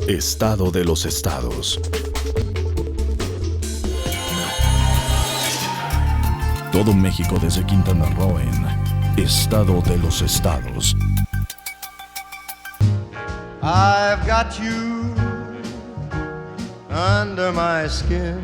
Estado de los estados. Todo México desde Quintana Roo en Estado de los estados. I've got you under my skin.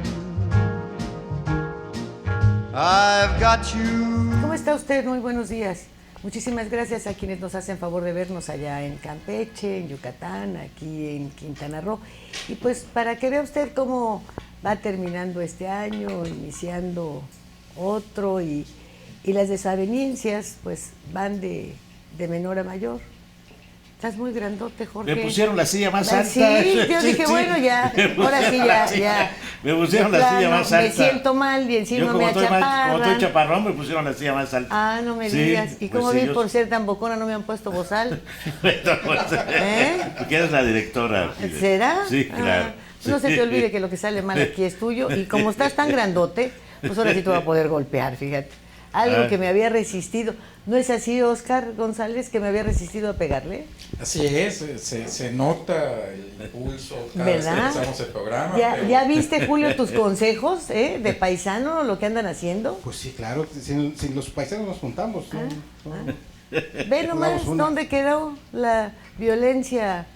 I've got you. ¿Cómo está usted? Muy buenos días. Muchísimas gracias a quienes nos hacen favor de vernos allá en Campeche, en Yucatán, aquí en Quintana Roo. Y pues para que vea usted cómo va terminando este año, iniciando otro, y las desavenencias pues van de menor a mayor. Estás muy grandote, Jorge. Me pusieron la silla más alta. Sí, yo dije, bueno, ya, ahora sí, ya. Me pusieron la silla más alta. Me siento mal y encima me achaparran. Como estoy chaparrón, me pusieron la silla más alta. Ah, no me digas. ¿Y cómo vi por ser tan bocona no me han puesto bozal? Porque eres la directora. ¿Será? Sí, claro. No se te olvide que lo que sale mal aquí es tuyo, y como estás tan grandote, pues ahora sí te voy a poder golpear, fíjate. Algo que me había resistido. ¿No es así, Oscar González, que me había resistido a pegarle? Así es, se nota el pulso cada vez que ¿verdad? empezamos el programa. ¿Ya viste, Julio, tus consejos de paisano, lo que andan haciendo? Pues sí, claro, sin los paisanos nos juntamos. Ve nomás dónde quedó la violencia,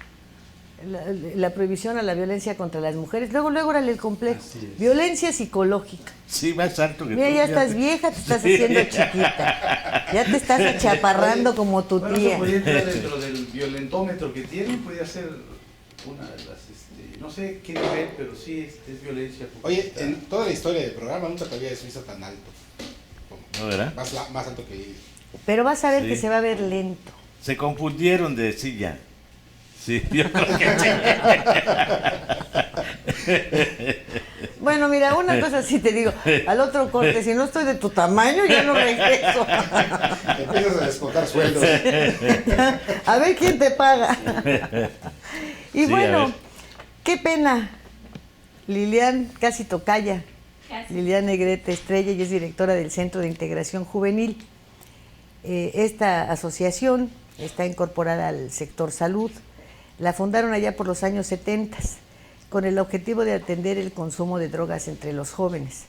la prohibición a la violencia contra las mujeres. Luego órale el complejo. Violencia psicológica. Sí, más alto que Mira, tú. ya estás vieja, te estás haciendo chiquita. Ya te estás achaparrando como tu Bueno, tía. eso podría entrar dentro del violentómetro que tienen, podría ser una de las, no sé qué nivel, pero sí es violencia. Oye, en toda la historia del programa nunca te habías visto tan alto. ¿No verá? Más alto que él. Pero vas a ver Sí. que se va a ver lento. Se confundieron de silla. Sí, yo creo que sí. Bueno, mira, una cosa sí te digo, al otro corte, si no estoy de tu tamaño, ya no regreso. Empiezas a descontar sueldos. A ver quién te paga. Y Sí, bueno, a ver. qué pena. Lilian, casi tocaya. Lilian Negrete Estrella, y es directora del Centro de Integración Juvenil. Esta asociación está incorporada al sector salud. La fundaron allá por los años 70 con el objetivo de atender el consumo de drogas entre los jóvenes,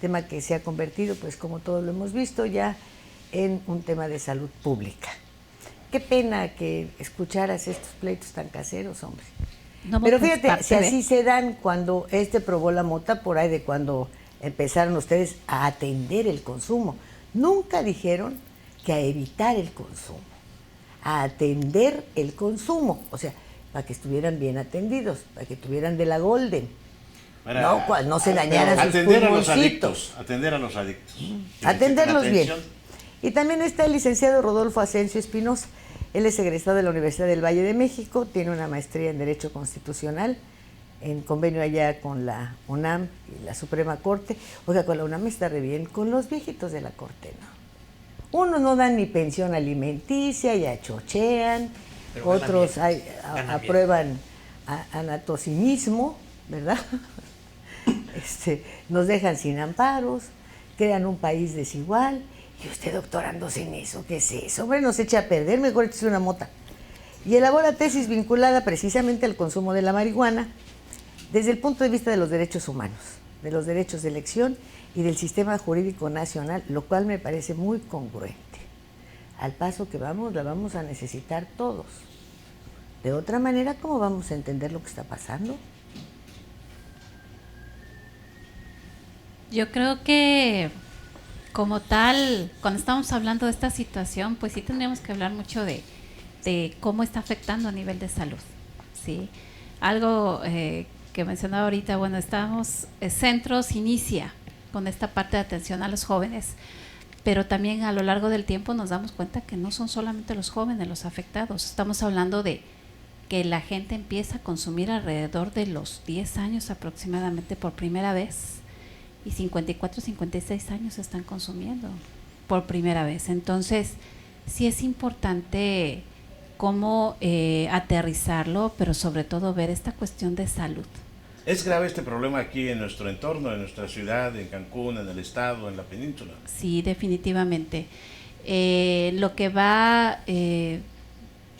tema que se ha convertido, pues como todos lo hemos visto, ya en un tema de salud pública. Qué pena que escucharas estos pleitos tan caseros, hombre. No, Pero pues, fíjate, parte si de- así se dan cuando probó la mota, por ahí de cuando empezaron ustedes a atender el consumo. Nunca dijeron que a evitar el consumo, a atender el consumo, o sea, para que estuvieran bien atendidos, para que tuvieran de la Golden. No se dañaran sus Atender a los pulmoncitos. adictos. Atender a los adictos. Atenderlos Que bien. necesitan Y también está el licenciado Rodolfo Asensio Espinosa. Él es egresado de la Universidad del Valle de México, tiene una maestría en Derecho Constitucional, en convenio allá con la UNAM y la Suprema Corte. Oiga, con la UNAM está re bien, con los viejitos de la Corte, ¿no? Unos no dan ni pensión alimenticia, ya chochean, Pero otros ganan bien. aprueban anatocinismo, ¿verdad? Nos dejan sin amparos, crean un país desigual. Y usted doctorándose en eso, ¿qué es eso? Hombre, nos echa a perder, mejor échese una mota. Y elabora tesis vinculada precisamente al consumo de la marihuana desde el punto de vista de los derechos humanos, de los derechos de elección y del sistema jurídico nacional, lo cual me parece muy congruente. Al paso que vamos, la vamos a necesitar todos. De otra manera, ¿cómo vamos a entender lo que está pasando? Yo creo que como tal, cuando estamos hablando de esta situación, pues sí tendríamos que hablar mucho de cómo está afectando a nivel de salud, ¿sí? Algo que mencionaba ahorita, bueno, Centros inicia con esta parte de atención a los jóvenes, pero también a lo largo del tiempo nos damos cuenta que no son solamente los jóvenes los afectados, estamos hablando de que la gente empieza a consumir alrededor de los 10 años aproximadamente por primera vez, y 54, 56 años están consumiendo por primera vez. Entonces, sí es importante cómo aterrizarlo, pero sobre todo ver esta cuestión de salud. ¿Es grave este problema aquí en nuestro entorno, en nuestra ciudad, en Cancún, en el estado, en la península? Sí, definitivamente. Lo que va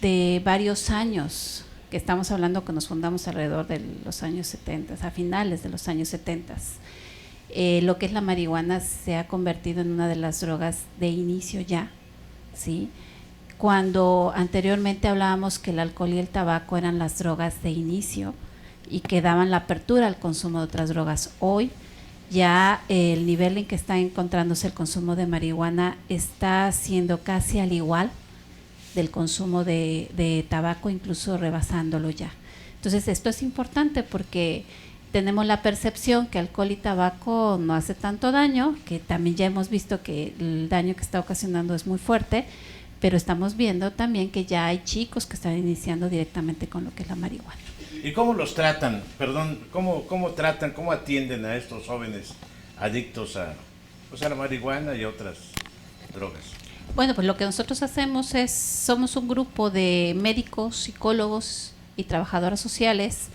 de varios años, que estamos hablando que nos fundamos alrededor de los años 70, a finales de los años 70, lo que es la marihuana se ha convertido en una de las drogas de inicio ya, ¿sí? Cuando anteriormente hablábamos que el alcohol y el tabaco eran las drogas de inicio y que daban la apertura al consumo de otras drogas, hoy ya el nivel en que está encontrándose el consumo de marihuana está siendo casi al igual del consumo de tabaco, incluso rebasándolo ya. Entonces esto es importante porque tenemos la percepción que alcohol y tabaco no hace tanto daño, que también ya hemos visto que el daño que está ocasionando es muy fuerte, pero estamos viendo también que ya hay chicos que están iniciando directamente con lo que es la marihuana. ¿Y cómo los tratan? Perdón, ¿cómo tratan, cómo atienden a estos jóvenes adictos a la marihuana y otras drogas? Bueno, pues lo que nosotros hacemos somos un grupo de médicos, psicólogos y trabajadoras sociales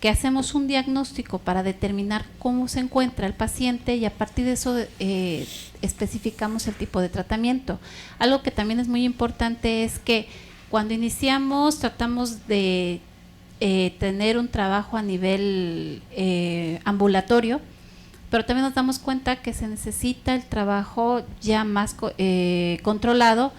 que hacemos un diagnóstico para determinar cómo se encuentra el paciente y a partir de eso especificamos el tipo de tratamiento. Algo que también es muy importante es que cuando iniciamos tratamos de tener un trabajo a nivel ambulatorio, pero también nos damos cuenta que se necesita el trabajo ya más controlado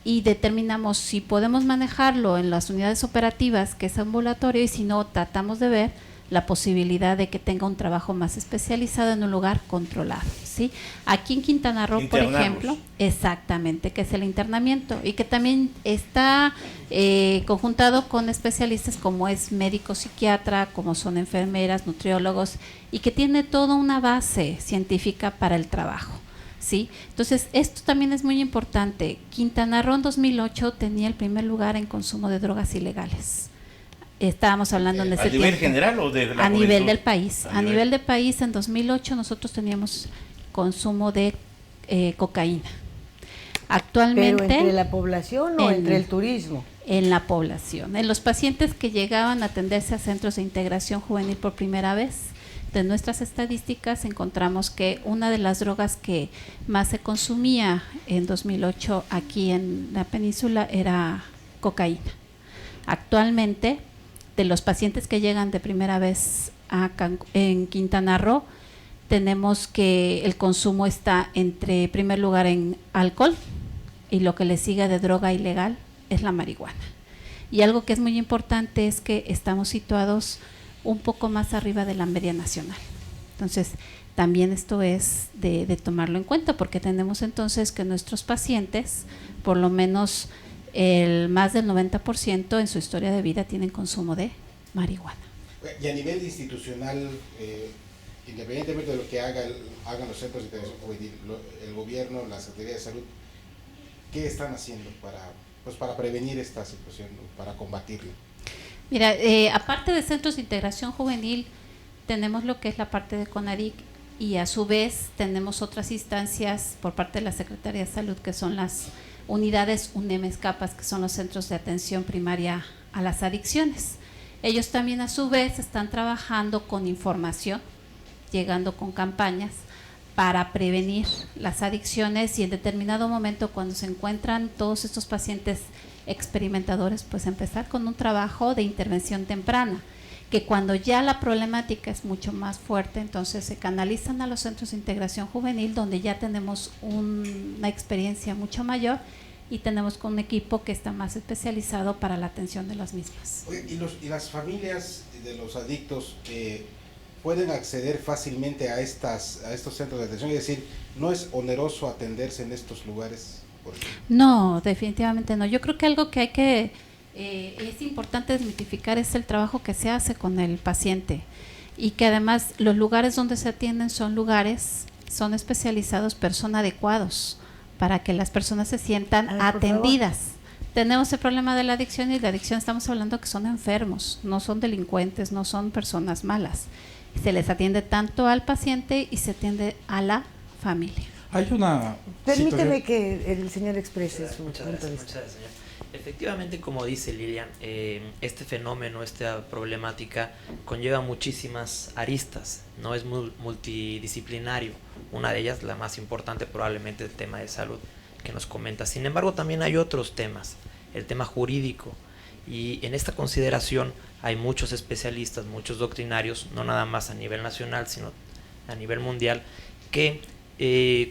y determinamos si podemos manejarlo en las unidades operativas, que es ambulatorio, y si no, tratamos de ver la posibilidad de que tenga un trabajo más especializado en un lugar controlado, ¿sí? Aquí en Quintana Roo, por ejemplo, exactamente, que es el internamiento y que también está conjuntado con especialistas como es médico psiquiatra, como son enfermeras, nutriólogos, y que tiene toda una base científica para el trabajo, ¿sí? Entonces, esto también es muy importante. Quintana Roo en 2008 tenía el primer lugar en consumo de drogas ilegales. Estábamos hablando en ese tiempo. ¿A nivel general o de la juventud? Nivel del país. A nivel del país, en 2008 nosotros teníamos consumo de cocaína. Actualmente. ¿Pero entre la población o entre el turismo? En la población. En los pacientes que llegaban a atenderse a centros de integración juvenil por primera vez, de nuestras estadísticas encontramos que una de las drogas que más se consumía en 2008 aquí en la península era cocaína. Actualmente, de los pacientes que llegan de primera vez en Quintana Roo, tenemos que el consumo está entre primer lugar en alcohol y lo que le sigue de droga ilegal es la marihuana. Y algo que es muy importante es que estamos situados un poco más arriba de la media nacional. Entonces, también esto es de tomarlo en cuenta porque tenemos entonces que nuestros pacientes, por lo menos más del 90% en su historia de vida tienen consumo de marihuana. Y a nivel institucional, independientemente de lo que hagan los centros de integración juvenil, el gobierno, la Secretaría de Salud, ¿qué están haciendo para prevenir esta situación, para combatirla? Mira, aparte de centros de integración juvenil, tenemos lo que es la parte de CONADIC y a su vez tenemos otras instancias por parte de la Secretaría de Salud que son las unidades UNEM-ESCAPAS, que son los centros de atención primaria a las adicciones. Ellos también a su vez están trabajando con información, llegando con campañas para prevenir las adicciones y en determinado momento cuando se encuentran todos estos pacientes experimentadores, pues empezar con un trabajo de intervención temprana, que cuando ya la problemática es mucho más fuerte, entonces se canalizan a los centros de integración juvenil donde ya tenemos una experiencia mucho mayor y tenemos con un equipo que está más especializado para la atención de las mismas. Oye, ¿y las familias de los adictos pueden acceder fácilmente a estos centros de atención? Es decir, ¿no es oneroso atenderse en estos lugares? No, definitivamente no. Yo creo que algo que es importante desmitificar es el trabajo que se hace con el paciente y que además los lugares donde se atienden son especializados, pero son adecuados para que las personas se sientan atendidas. Tenemos el problema de la adicción y la adicción estamos hablando que son enfermos, no son delincuentes, no son personas malas. Se les atiende tanto al paciente y se atiende a la familia. Hay una Permíteme que el señor exprese su punto de vista. Muchas gracias, señor. Efectivamente, como dice Lilian, este fenómeno, esta problemática conlleva muchísimas aristas, no es multidisciplinario. Una de ellas, la más importante, probablemente el tema de salud que nos comenta. Sin embargo, también hay otros temas el tema jurídico. Y en esta consideración hay muchos especialistas, muchos doctrinarios, no nada más a nivel nacional, sino a nivel mundial, que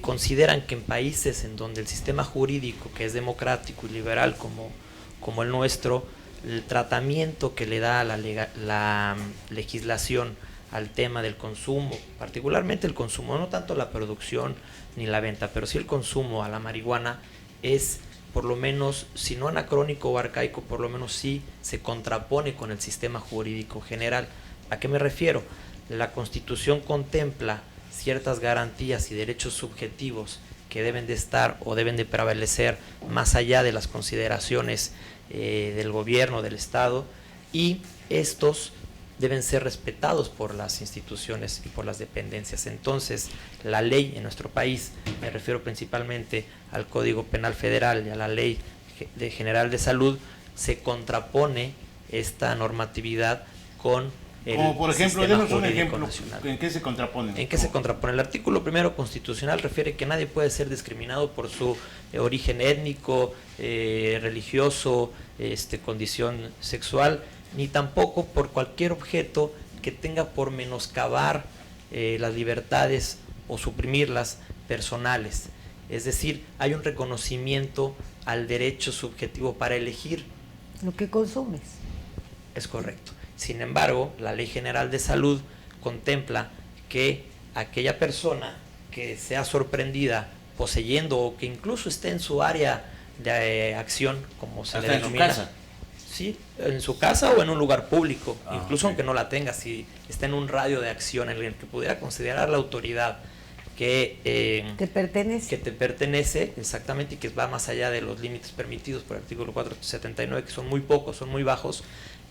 consideran que en países en donde el sistema jurídico, que es democrático y liberal como el nuestro, el tratamiento que le da la legislación al tema del consumo, particularmente el consumo, no tanto la producción ni la venta, pero sí el consumo a la marihuana, es por lo menos, si no anacrónico o arcaico, por lo menos sí se contrapone con el sistema jurídico general. ¿A qué me refiero? La Constitución contempla ciertas garantías y derechos subjetivos que deben de estar o deben de prevalecer más allá de las consideraciones del gobierno, del Estado, y estos deben ser respetados por las instituciones y por las dependencias. Entonces, la ley en nuestro país, me refiero principalmente al Código Penal Federal y a la Ley General de Salud, se contrapone esta normatividad con el como por ejemplo, sistema denos un jurídico ejemplo, nacional. ¿en qué se contraponen? ¿En qué se contrapone? El artículo 1 constitucional refiere que nadie puede ser discriminado por su origen étnico, religioso, condición sexual, ni tampoco por cualquier objeto que tenga por menoscabar las libertades o suprimirlas personales. Es decir, hay un reconocimiento al derecho subjetivo para elegir lo que consumes. Es correcto. Sin embargo, la Ley General de Salud contempla que aquella persona que sea sorprendida poseyendo o que incluso esté en su área de acción, como se le denomina, en su casa. Sí, en su casa o en un lugar público, incluso okay. Aunque no la tenga, si está en un radio de acción en el que pudiera considerar la autoridad que te pertenece, exactamente, y que va más allá de los límites permitidos por el artículo 479, que son muy pocos, son muy bajos,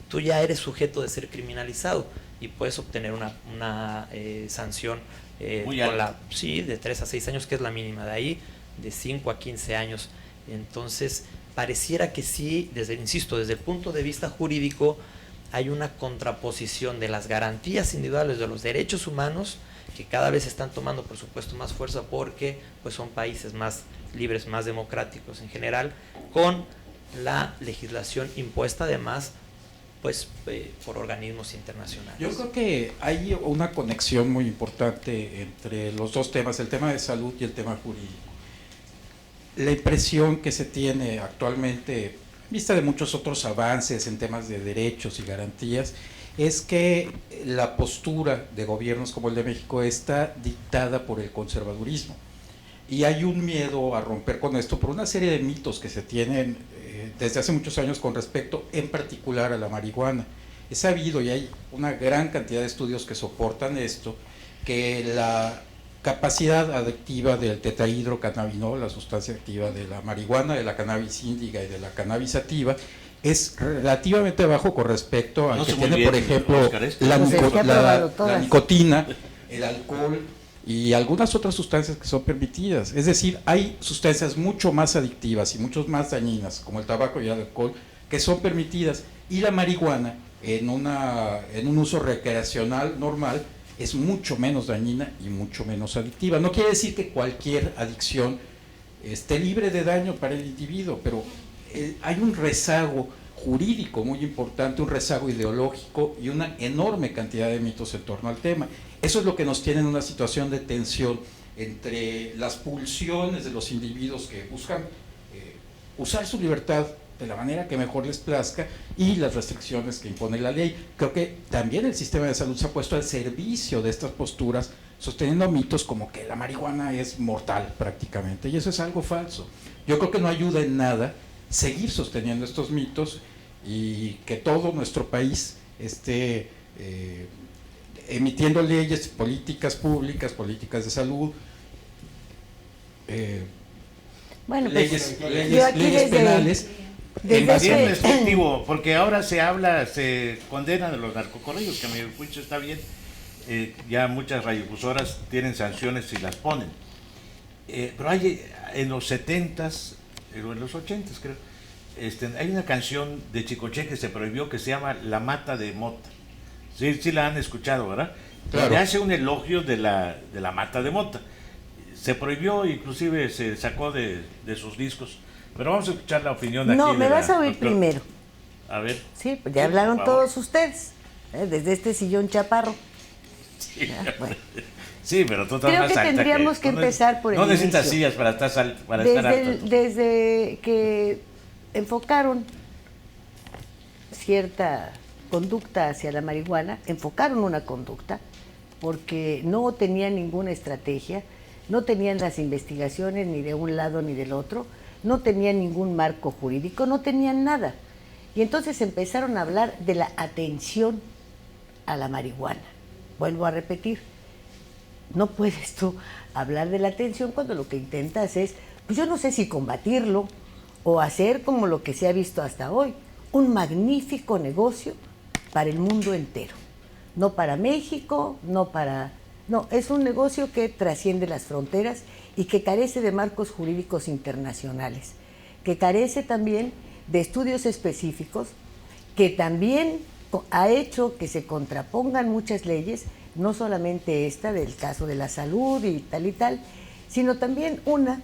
tú ya eres sujeto de ser criminalizado y puedes obtener una sanción de 3 a 6 años, que es la mínima, de ahí de 5 a 15 años. Entonces, pareciera que sí, desde el punto de vista jurídico, hay una contraposición de las garantías individuales de los derechos humanos, que cada vez están tomando, por supuesto, más fuerza porque pues son países más libres, más democráticos en general, con la legislación impuesta además pues por organismos internacionales. Yo creo que hay una conexión muy importante entre los dos temas, el tema de salud y el tema jurídico. La impresión que se tiene actualmente, en vista de muchos otros avances en temas de derechos y garantías, es que la postura de gobiernos como el de México está dictada por el conservadurismo. Y hay un miedo a romper con esto por una serie de mitos que se tienen desde hace muchos años con respecto en particular a la marihuana. Es sabido, y hay una gran cantidad de estudios que soportan esto, que la capacidad adictiva del tetrahidrocannabinol, la sustancia activa de la marihuana, de la cannabis índica y de la cannabis sativa, es relativamente bajo con respecto a que tiene, por ejemplo, la nicotina, el alcohol y algunas otras sustancias que son permitidas. Es decir, hay sustancias mucho más adictivas y mucho más dañinas, como el tabaco y el alcohol, que son permitidas, y la marihuana, en un uso recreacional normal, es mucho menos dañina y mucho menos adictiva. No quiere decir que cualquier adicción esté libre de daño para el individuo, pero hay un rezago jurídico muy importante, un rezago ideológico y una enorme cantidad de mitos en torno al tema. Eso es lo que nos tiene en una situación de tensión entre las pulsiones de los individuos que buscan usar su libertad de la manera que mejor les plazca y las restricciones que impone la ley. Creo que también el sistema de salud se ha puesto al servicio de estas posturas, sosteniendo mitos como que la marihuana es mortal prácticamente, y eso es algo falso. Yo creo que no ayuda en nada seguir sosteniendo estos mitos y que todo nuestro país esté emitiendo leyes, políticas públicas, políticas de salud, bueno, leyes desde, penales. Bien restrictivo, porque ahora se condenan a los narcocorridos, que a mi juicio está bien. Ya muchas radiofusoras tienen sanciones si las ponen. Pero hay en los 70s, o en los 80s creo, hay una canción de Chicoche que se prohibió que se llama La Mata de Mota. Sí la han escuchado, ¿verdad? Claro. Le hace un elogio de la mata de mota. Se prohibió, inclusive se sacó de sus discos. Pero vamos a escuchar la opinión de aquí. No, me de vas la a oír doctora. primero. A ver. Sí, pues ya Sí, hablaron por favor. todos ustedes, desde este sillón chaparro. Sí, Bueno. sí, pero tú estás Creo más que alta tendríamos que no empezar por el No necesitas inicio. sillas para estar alto. Desde que enfocaron cierta conducta hacia la marihuana, enfocaron una conducta porque no tenían ninguna estrategia, no tenían las investigaciones ni de un lado ni del otro, no tenían ningún marco jurídico, no tenían nada. Y entonces empezaron a hablar de la atención a la marihuana. Vuelvo a repetir, no puedes tú hablar de la atención cuando lo que intentas es, pues yo no sé si combatirlo o hacer como lo que se ha visto hasta hoy, un magnífico negocio para el mundo entero. No para México, no, es un negocio que trasciende las fronteras y que carece de marcos jurídicos internacionales, que carece también de estudios específicos, que también ha hecho que se contrapongan muchas leyes, no solamente esta del caso de la salud y tal, sino también una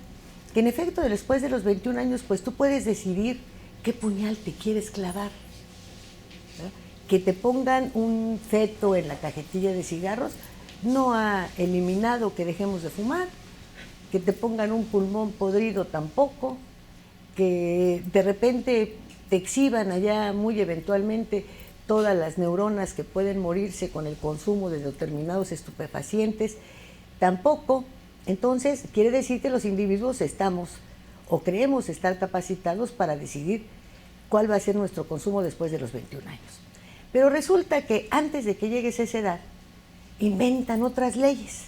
que en efecto después de los 21 años pues tú puedes decidir qué puñal te quieres clavar. Que te pongan un feto en la cajetilla de cigarros no ha eliminado que dejemos de fumar, que te pongan un pulmón podrido tampoco, que de repente te exhiban allá muy eventualmente todas las neuronas que pueden morirse con el consumo de determinados estupefacientes, tampoco. Entonces quiere decir que los individuos estamos o creemos estar capacitados para decidir cuál va a ser nuestro consumo después de los 21 años. Pero resulta que antes de que llegues a esa edad, inventan otras leyes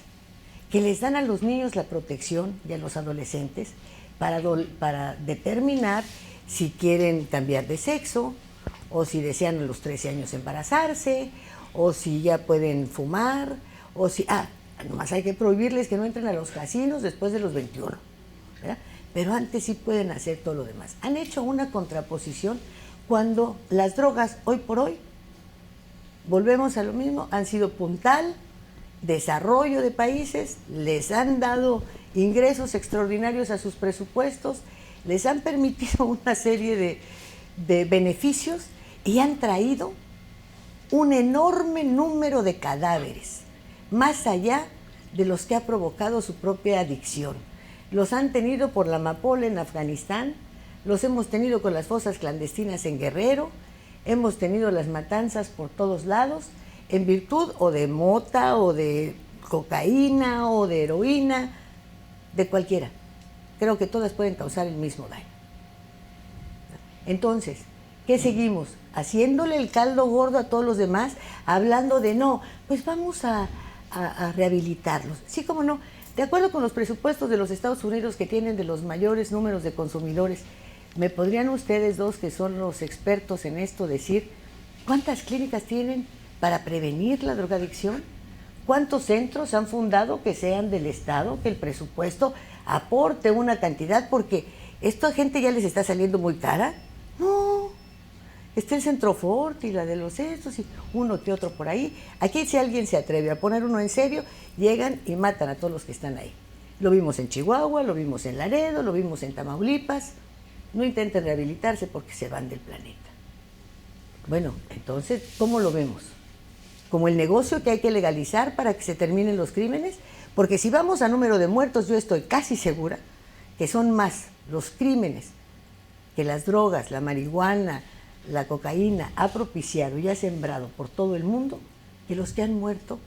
que les dan a los niños la protección y a los adolescentes para determinar si quieren cambiar de sexo, o si desean a los 13 años embarazarse, o si ya pueden fumar, o si... nomás hay que prohibirles que no entren a los casinos después de los 21, ¿verdad? Pero antes sí pueden hacer todo lo demás. Han hecho una contraposición cuando las drogas, hoy por hoy, volvemos a lo mismo, han sido puntal, desarrollo de países, les han dado ingresos extraordinarios a sus presupuestos, les han permitido una serie de beneficios y han traído un enorme número de cadáveres, más allá de los que ha provocado su propia adicción. Los han tenido por la amapola en Afganistán, los hemos tenido con las fosas clandestinas en Guerrero, hemos tenido las matanzas por todos lados, en virtud o de mota, o de cocaína, o de heroína, de cualquiera. Creo que todas pueden causar el mismo daño. Entonces, ¿qué seguimos? Haciéndole el caldo gordo a todos los demás, hablando de no, pues vamos a rehabilitarlos. Sí, cómo no. De acuerdo con los presupuestos de los Estados Unidos, que tienen de los mayores números de consumidores, ¿me podrían ustedes dos, que son los expertos en esto, decir cuántas clínicas tienen para prevenir la drogadicción? ¿Cuántos centros han fundado que sean del Estado, que el presupuesto aporte una cantidad? Porque esto a gente ya les está saliendo muy cara. No, está el Centrofort y la de los estos y uno que otro por ahí. Aquí, si alguien se atreve a poner uno en serio, llegan y matan a todos los que están ahí. Lo vimos en Chihuahua, lo vimos en Laredo, lo vimos en Tamaulipas. No intenten rehabilitarse porque se van del planeta. Bueno, entonces, ¿cómo lo vemos? ¿Como el negocio que hay que legalizar para que se terminen los crímenes? Porque si vamos a número de muertos, yo estoy casi segura que son más los crímenes que las drogas, la marihuana, la cocaína ha propiciado y ha sembrado por todo el mundo que los que han muerto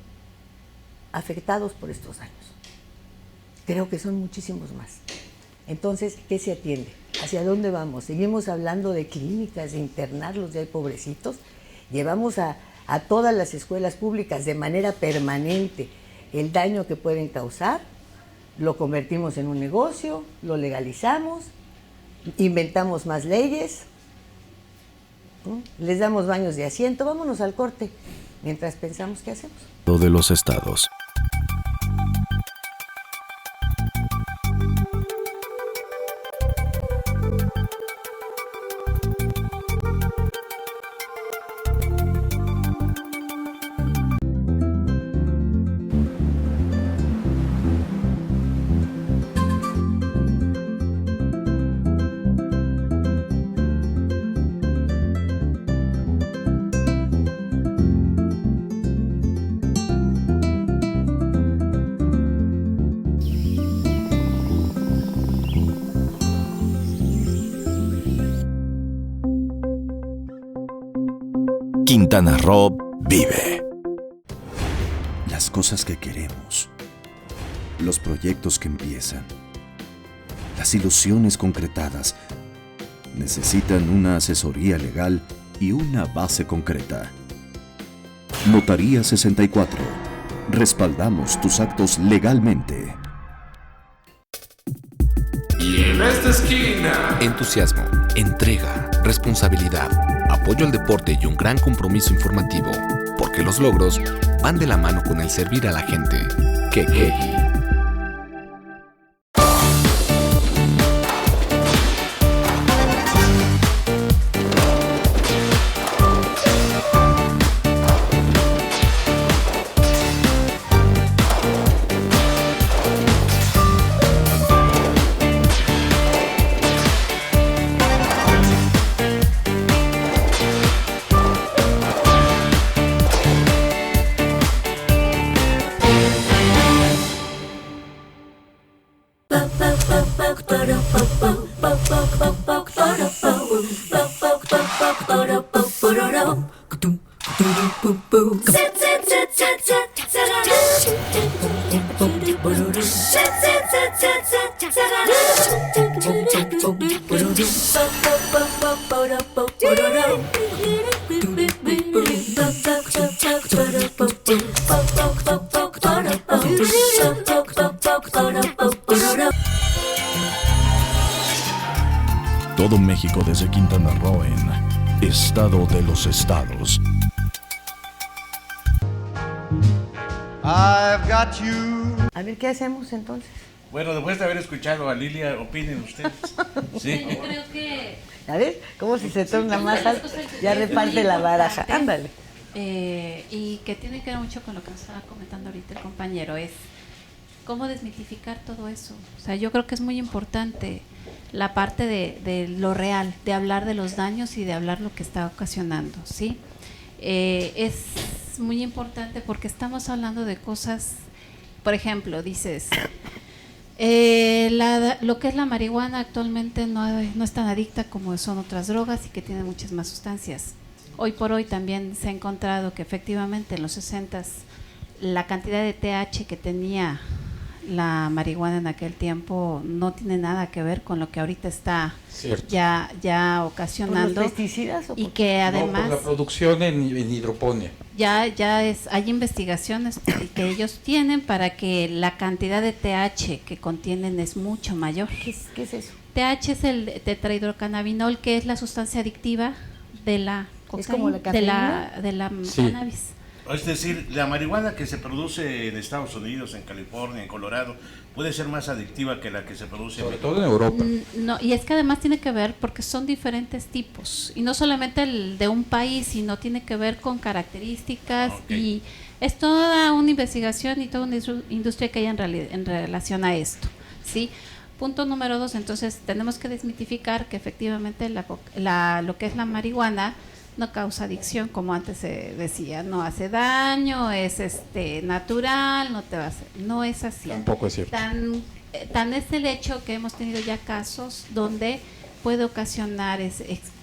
afectados por estos años. Creo que son muchísimos más. Entonces, ¿qué se atiende? ¿Hacia dónde vamos? ¿Seguimos hablando de clínicas, de internarlos de ahí pobrecitos? ¿Llevamos a todas las escuelas públicas de manera permanente el daño que pueden causar? ¿Lo convertimos en un negocio? ¿Lo legalizamos? ¿Inventamos más leyes? ¿Les damos baños de asiento? Vámonos al corte mientras pensamos qué hacemos. De los estados. Quintana Roo vive. Las cosas que queremos, los proyectos que empiezan, las ilusiones concretadas, necesitan una asesoría legal y una base concreta. Notaría 64. Respaldamos tus actos legalmente. Y en esta esquina, entusiasmo, entrega, responsabilidad, apoyo al deporte y un gran compromiso informativo, porque los logros van de la mano con el servir a la gente. Kekegi. Todo México desde Quintana Roo en Estado de los Estados. I've got you. A ver, ¿qué hacemos entonces? Bueno, después de haber escuchado a Lilia, opinen ustedes. Sí. Yo creo que... A ver, como si se torna más alto, ya reparte la baraja. Ándale. Y que tiene que ver mucho con lo que nos estaba comentando ahorita el compañero, es cómo desmitificar todo eso. O sea, yo creo que es muy importante la parte de lo real, de hablar de los daños y de hablar lo que está ocasionando, ¿sí? Es muy importante porque estamos hablando de cosas, por ejemplo, dices, lo que es la marihuana actualmente no es tan adicta como son otras drogas y que tiene muchas más sustancias. Hoy por hoy también se ha encontrado que efectivamente en los 60s la cantidad de TH que tenía la marihuana en aquel tiempo no tiene nada que ver con lo que ahorita está ya ocasionando. ¿Por los pesticidas? Y que además... No, por la producción en hidroponía. Hay investigaciones que ellos tienen para que la cantidad de TH que contienen es mucho mayor. ¿Qué es eso? TH es el tetrahidrocannabinol, que es la sustancia adictiva de la cocaína, ¿Es como la cafeína? de la Sí. cannabis. Es decir, la marihuana que se produce en Estados Unidos, en California, en Colorado, puede ser más adictiva que la que se produce Sobre en todo en Europa. No, y es que además tiene que ver porque son diferentes tipos, y no solamente el de un país, sino tiene que ver con características, y es toda una investigación y toda una industria que hay en relación a esto, ¿sí? Punto número 2, entonces tenemos que desmitificar que efectivamente lo que es la marihuana no causa adicción, como antes se decía, no hace daño, es natural, no te va a hacer, no es así. Tampoco es cierto. Tan es el hecho que hemos tenido ya casos donde puede ocasionar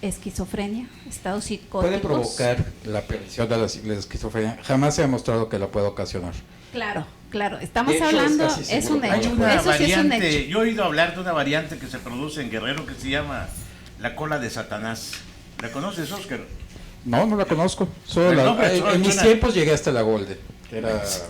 esquizofrenia, estados psicóticos. Puede provocar la aparición de la esquizofrenia. Jamás se ha demostrado que la puede ocasionar. Claro, estamos De hecho, hablando, es un casi hecho. seguro. Hay una Eso sí es un variante, hecho. yo he oído hablar de una variante que se produce en Guerrero que se llama la cola de Satanás. ¿La conoces, Oscar? No la conozco. Solo en mis tiempos llegué hasta la Golden, que era más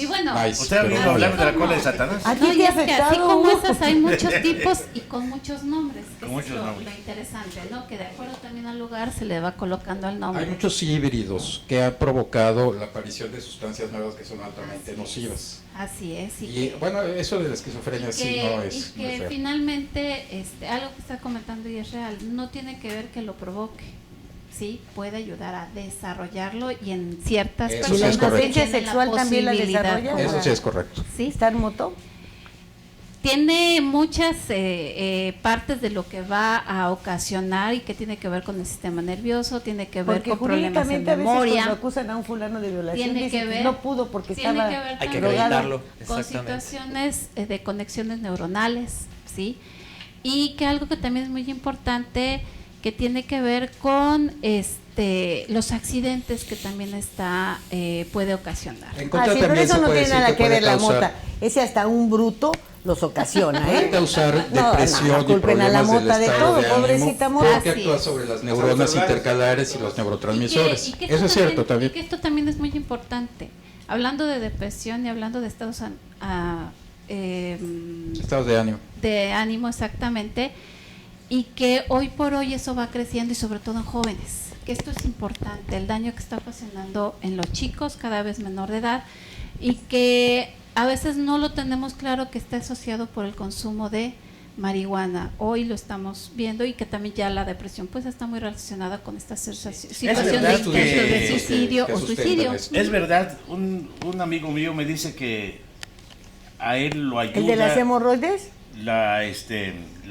Y bueno, nice, ¿usted ha oído pero hablar de la cola de Satanás? ¿A ti No, y te ha es que así afectado? como esas hay muchos tipos y con muchos nombres. Con Eso muchos es nombres. lo interesante, ¿no? Que de acuerdo también al lugar se le va colocando el nombre. hay muchos híbridos que han provocado la aparición de sustancias nuevas que son altamente nocivas. Así es. Y bueno, eso de la esquizofrenia sí no es y muy que feo. finalmente algo que está comentando y es real, no tiene que ver que lo provoque. Sí, puede ayudar a desarrollarlo y en ciertas Eso personas sí es correcto. tienen ¿La ciencia sexual también la posibilidad. desarrolla? Eso sí es correcto. Sí, ¿Estar moto? tiene muchas partes de lo que va a ocasionar y que tiene que ver con el sistema nervioso, tiene que ver Porque con problemas en jurídicamente a veces memoria. cuando acusan a un fulano de violación Tiene dicen que que ver- no pudo porque Tiene estaba que ver Hay que también acreditarlo, con exactamente. situaciones de conexiones neuronales, ¿sí? Y que algo que también es muy importante, que tiene que ver con los accidentes que también puede ocasionar. Pero eso no tiene nada que ver la mota. Ese hasta un bruto los ocasiona, Puede causar depresión y culpen a la problemas mota del de estado todo, de ánimo, pobrecita mota. porque actúa sobre las neuronas intercalares y los neurotransmisores. Eso es cierto también. Y que esto también es muy importante. Hablando de depresión y hablando de estados de ánimo. De ánimo, exactamente. Y que hoy por hoy eso va creciendo y sobre todo en jóvenes. Que esto es importante, el daño que está ocasionando en los chicos cada vez menor de edad y que a veces no lo tenemos claro que está asociado por el consumo de marihuana. Hoy lo estamos viendo y que también ya la depresión pues está muy relacionada con esta situación de intento de suicidio o suicidio. Es verdad, un amigo mío me dice que a él lo ayuda. ¿El de las hemorroides? La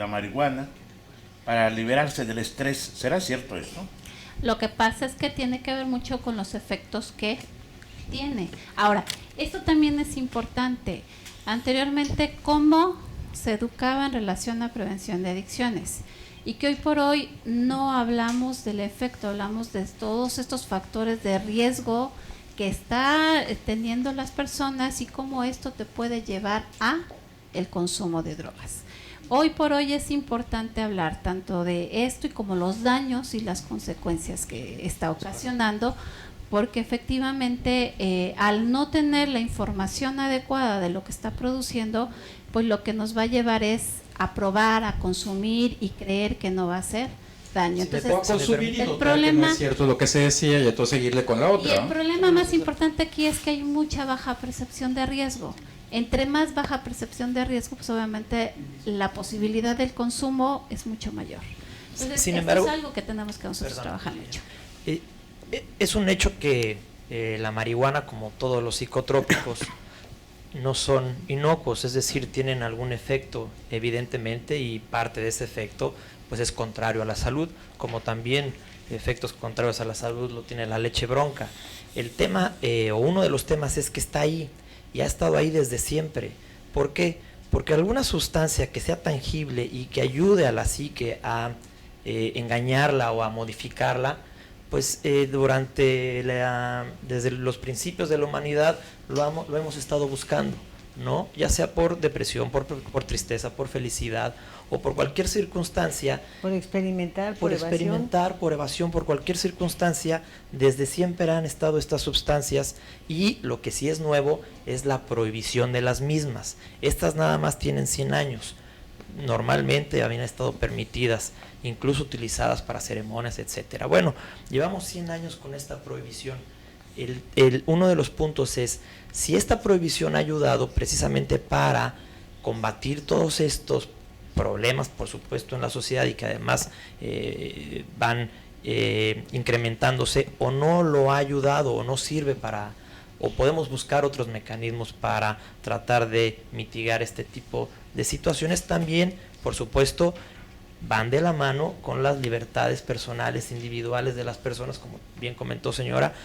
marihuana para liberarse del estrés. ¿Será cierto esto? Lo que pasa es que tiene que ver mucho con los efectos que tiene. Ahora, esto también es importante. Anteriormente, cómo se educaba en relación a prevención de adicciones y que hoy por hoy no hablamos del efecto, hablamos de todos estos factores de riesgo que está teniendo las personas y cómo esto te puede llevar a el consumo de drogas. Hoy por hoy es importante hablar tanto de esto y como los daños y las consecuencias que está ocasionando, porque efectivamente al no tener la información adecuada de lo que está produciendo, pues lo que nos va a llevar es a probar, a consumir y creer que no va a hacer daño. Entonces, el problema no es cierto lo que se decía y entonces seguirle con la otra. Y el problema más importante aquí es que hay mucha baja percepción de riesgo. Entre más baja percepción de riesgo, pues obviamente la posibilidad del consumo es mucho mayor. Entonces, sin embargo, es algo que tenemos que nosotros trabajar mucho. Es un hecho que la marihuana, como todos los psicotrópicos, no son inocuos, es decir, tienen algún efecto evidentemente y parte de ese efecto pues es contrario a la salud, como también efectos contrarios a la salud lo tiene la leche bronca. El tema o uno de los temas es que está ahí y ha estado ahí desde siempre. ¿Por qué? Porque alguna sustancia que sea tangible y que ayude a la psique a engañarla o a modificarla, pues desde los principios de la humanidad lo hemos estado buscando, ¿no? Ya sea por depresión, por tristeza, por felicidad o por cualquier circunstancia. Por experimentar, por evasión, por cualquier circunstancia, desde siempre han estado estas sustancias y lo que sí es nuevo es la prohibición de las mismas. Estas nada más tienen 100 años. Normalmente habían estado permitidas, incluso utilizadas para ceremonias, etcétera. Bueno, llevamos 100 años con esta prohibición. Uno de los puntos es, si esta prohibición ha ayudado precisamente para combatir todos estos problemas, por supuesto, en la sociedad y que además van incrementándose, o no lo ha ayudado o no sirve o podemos buscar otros mecanismos para tratar de mitigar este tipo de situaciones, también, por supuesto, van de la mano con las libertades personales, individuales de las personas, como bien comentó señora.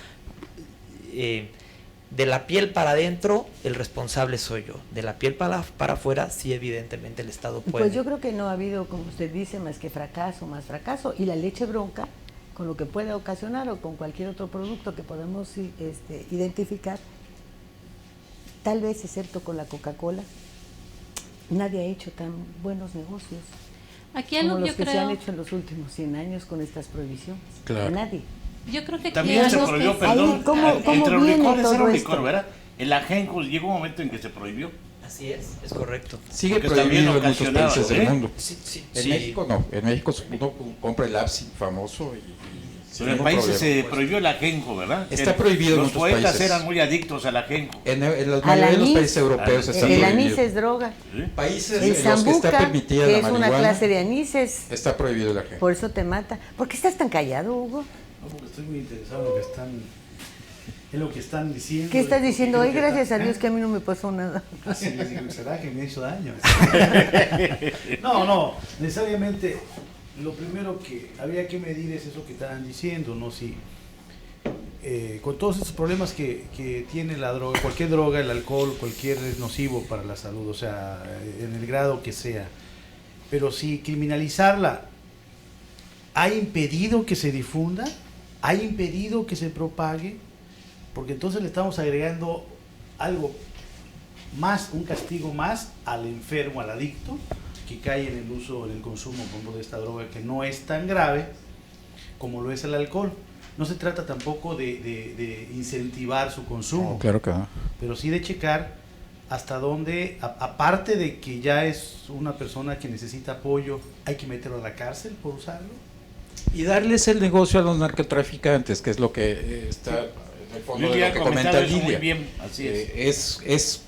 De la piel para adentro, el responsable soy yo. De la piel para afuera, sí, evidentemente el Estado puede. Pues yo creo que no ha habido, como usted dice, más fracaso. Y la leche bronca, con lo que puede ocasionar o con cualquier otro producto que podemos identificar, tal vez excepto con la Coca-Cola, nadie ha hecho tan buenos negocios aquí como los que creo, se han hecho en los últimos 100 años con estas prohibiciones. Claro. Nadie. Yo creo que también se prohibió, perdón, ¿cómo entre los viene licores todo era un esto? licor, ¿verdad? El ajenjo llegó un momento en que se prohibió. Así es correcto. Sigue porque prohibido en muchos ocasionaba, países del mundo. Sí. México no, en México uno compra el Absinthe famoso Pero en países se prohibió el ajenjo, ¿verdad? Está prohibido en los muchos poetas países. eran muy adictos al ajenjo. En la mayoría de los países europeos está prohibido. El anís es droga. ¿Sí? Países El en los que está sambuca, permitida que la es una marihuana, clase de anises, está prohibido el ajenjo. por eso te mata. ¿Por qué estás tan callado, Hugo? No, porque estoy muy interesado en lo que están diciendo. ¿Qué estás diciendo? Ay, gracias a Dios ¿eh? que a mí no me pasó nada. Así les digo, ¿será que me hizo daño? No, necesariamente lo primero que había que medir es eso que estaban diciendo, ¿no? Si con todos estos problemas que tiene la droga, cualquier droga, el alcohol, cualquier es nocivo para la salud, o sea, en el grado que sea. Pero si criminalizarla ha impedido que se difunda, ha impedido que se propague, porque entonces le estamos agregando algo más, un castigo más al enfermo, al adicto, que cae en el uso, en el consumo de esta droga, que no es tan grave como lo es el alcohol. No se trata tampoco de incentivar su consumo, no, claro que no, pero sí de checar hasta dónde, aparte de que ya es una persona que necesita apoyo, hay que meterlo a la cárcel por usarlo. Y darles el negocio a los narcotraficantes, que es lo que está en el fondo de lo que comenta Lilia. Muy bien, así es. Es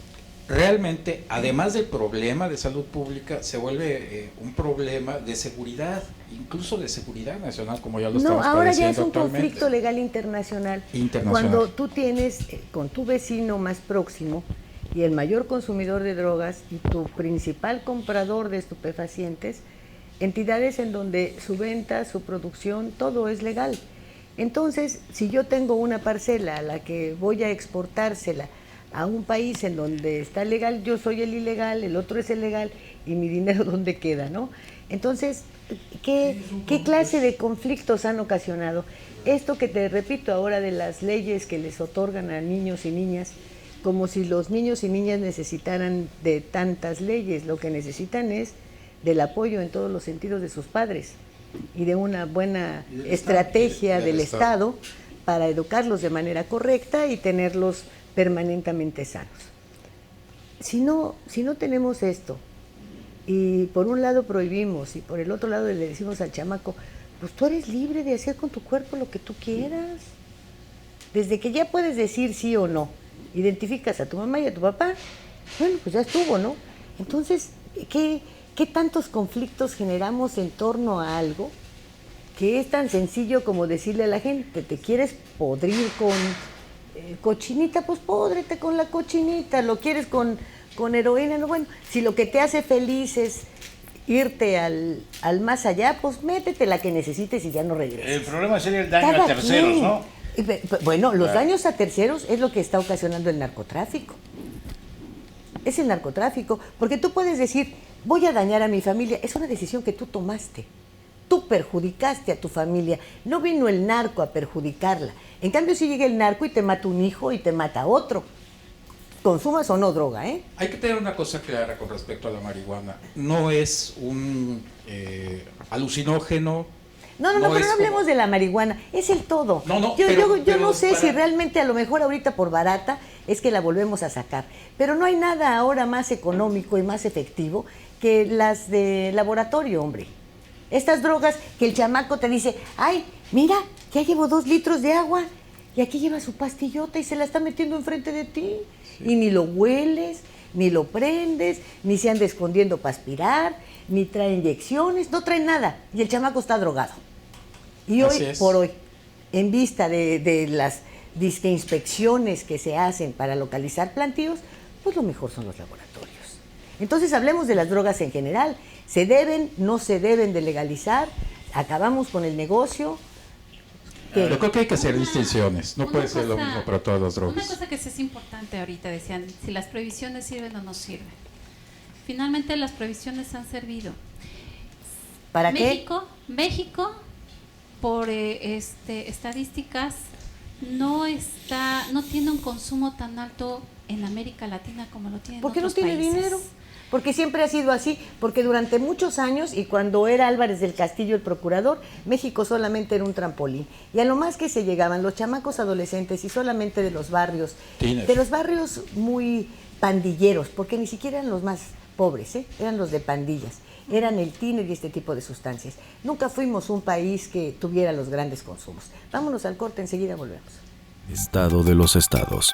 realmente, además del problema de salud pública, se vuelve un problema de seguridad, incluso de seguridad nacional, como ya lo estamos padeciendo. No, ahora ya es un conflicto legal internacional. Cuando tú tienes con tu vecino más próximo y el mayor consumidor de drogas y tu principal comprador de estupefacientes, entidades en donde su venta, su producción, todo es legal. Entonces, si yo tengo una parcela a la que voy a exportársela a un país en donde está legal, yo soy el ilegal, el otro es el legal, y mi dinero ¿dónde queda, no? Entonces, ¿qué clase de conflictos han ocasionado? Esto que te repito ahora de las leyes que les otorgan a niños y niñas, como si los niños y niñas necesitaran de tantas leyes, lo que necesitan es del apoyo en todos los sentidos de sus padres y de una buena estrategia del Estado para educarlos de manera correcta y tenerlos permanentemente sanos. Si no tenemos esto, y por un lado prohibimos y por el otro lado le decimos al chamaco, pues tú eres libre de hacer con tu cuerpo lo que tú quieras, desde que ya puedes decir sí o no, identificas a tu mamá y a tu papá, bueno, pues ya estuvo, ¿no? Entonces, ¿qué tantos conflictos generamos en torno a algo que es tan sencillo como decirle a la gente, te quieres podrir con cochinita, pues pódrete con la cochinita, lo quieres con heroína, no, bueno, si lo que te hace feliz es irte al más allá, pues métete la que necesites y ya no regreses. El problema sería el daño a terceros, ¿no? Bueno, los daños a terceros es lo que está ocasionando el narcotráfico. Es el narcotráfico, porque tú puedes decir, voy a dañar a mi familia, es una decisión que tú tomaste. Tú perjudicaste a tu familia, no vino el narco a perjudicarla. En cambio, si llega el narco y te mata un hijo y te mata a otro, consumas o no droga, ¿eh? Hay que tener una cosa clara con respecto a la marihuana. No es un alucinógeno. No, pero no hablemos de la marihuana, es el todo. Yo no sé si realmente a lo mejor ahorita por barata es que la volvemos a sacar, pero no hay nada ahora más económico y más efectivo que las de laboratorio, hombre. Estas drogas que el chamaco te dice, ay, mira, ya llevo 2 litros de agua y aquí lleva su pastillota y se la está metiendo enfrente de ti. Sí. Y ni lo hueles, ni lo prendes, ni se anda escondiendo para aspirar, ni trae inyecciones, no trae nada. Y el chamaco está drogado. Y hoy por hoy, en vista de las inspecciones que se hacen para localizar plantíos, pues lo mejor son los laboratorios. Entonces hablemos de las drogas en general. ¿Se deben, no se deben de legalizar? ¿Acabamos con el negocio? Yo creo que hay que hacer distinciones. No puede ser lo mismo para todas las drogas. Una cosa que sí es importante ahorita, decían, si las prohibiciones sirven o no sirven. Finalmente las prohibiciones han servido. ¿Para qué? México, por estadísticas, no tiene un consumo tan alto en América Latina como lo tiene en otros países. ¿Por qué no tiene dinero? Porque siempre ha sido así, porque durante muchos años, y cuando era Álvarez del Castillo el procurador, México solamente era un trampolín. Y a lo más que se llegaban los chamacos adolescentes y solamente de los barrios, muy pandilleros, porque ni siquiera eran los más pobres, eran los de pandillas, eran el tiner y este tipo de sustancias. Nunca fuimos un país que tuviera los grandes consumos. Vámonos al corte, enseguida volvemos. Estado de los estados.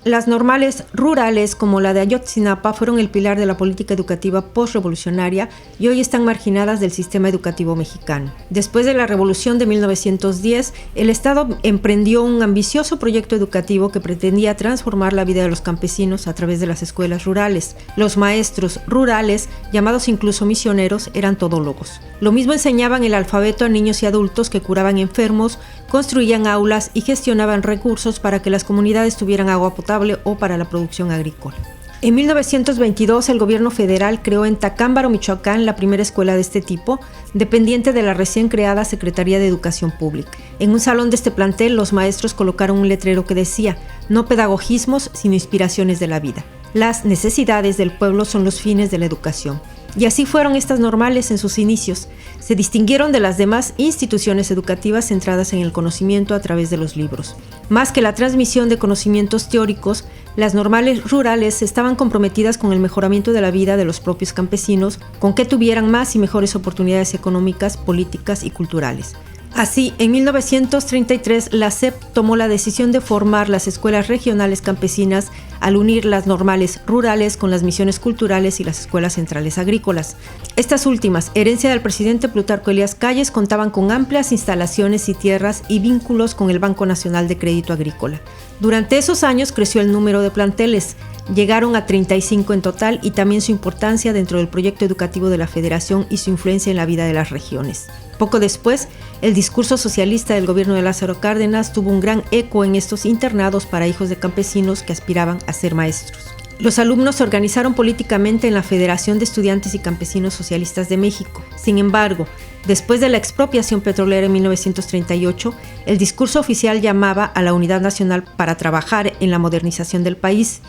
Las normales rurales, como la de Ayotzinapa, fueron el pilar de la política educativa postrevolucionaria y hoy están marginadas del sistema educativo mexicano. Después de la Revolución de 1910, el Estado emprendió un ambicioso proyecto educativo que pretendía transformar la vida de los campesinos a través de las escuelas rurales. Los maestros rurales, llamados incluso misioneros, eran todólogos. Lo mismo enseñaban el alfabeto a niños y adultos que curaban enfermos, construían aulas y gestionaban recursos para que las comunidades tuvieran agua potable o para la producción agrícola. En 1922, el gobierno federal creó en Tacámbaro, Michoacán, la primera escuela de este tipo, dependiente de la recién creada Secretaría de Educación Pública. En un salón de este plantel, los maestros colocaron un letrero que decía: no pedagogismos, sino inspiraciones de la vida. Las necesidades del pueblo son los fines de la educación. Y así fueron estas normales en sus inicios. Se distinguieron de las demás instituciones educativas centradas en el conocimiento a través de los libros. Más que la transmisión de conocimientos teóricos, las normales rurales estaban comprometidas con el mejoramiento de la vida de los propios campesinos, con que tuvieran más y mejores oportunidades económicas, políticas y culturales. Así, en 1933, la SEP tomó la decisión de formar las escuelas regionales campesinas al unir las normales rurales con las misiones culturales y las escuelas centrales agrícolas. Estas últimas, herencia del presidente Plutarco Elías Calles, contaban con amplias instalaciones y tierras y vínculos con el Banco Nacional de Crédito Agrícola. Durante esos años creció el número de planteles. Llegaron a 35 en total y también su importancia dentro del proyecto educativo de la Federación y su influencia en la vida de las regiones. Poco después, el discurso socialista del gobierno de Lázaro Cárdenas tuvo un gran eco en estos internados para hijos de campesinos que aspiraban a ser maestros. Los alumnos se organizaron políticamente en la Federación de Estudiantes y Campesinos Socialistas de México. Sin embargo, después de la expropiación petrolera en 1938, el discurso oficial llamaba a la unidad nacional para trabajar en la modernización del país,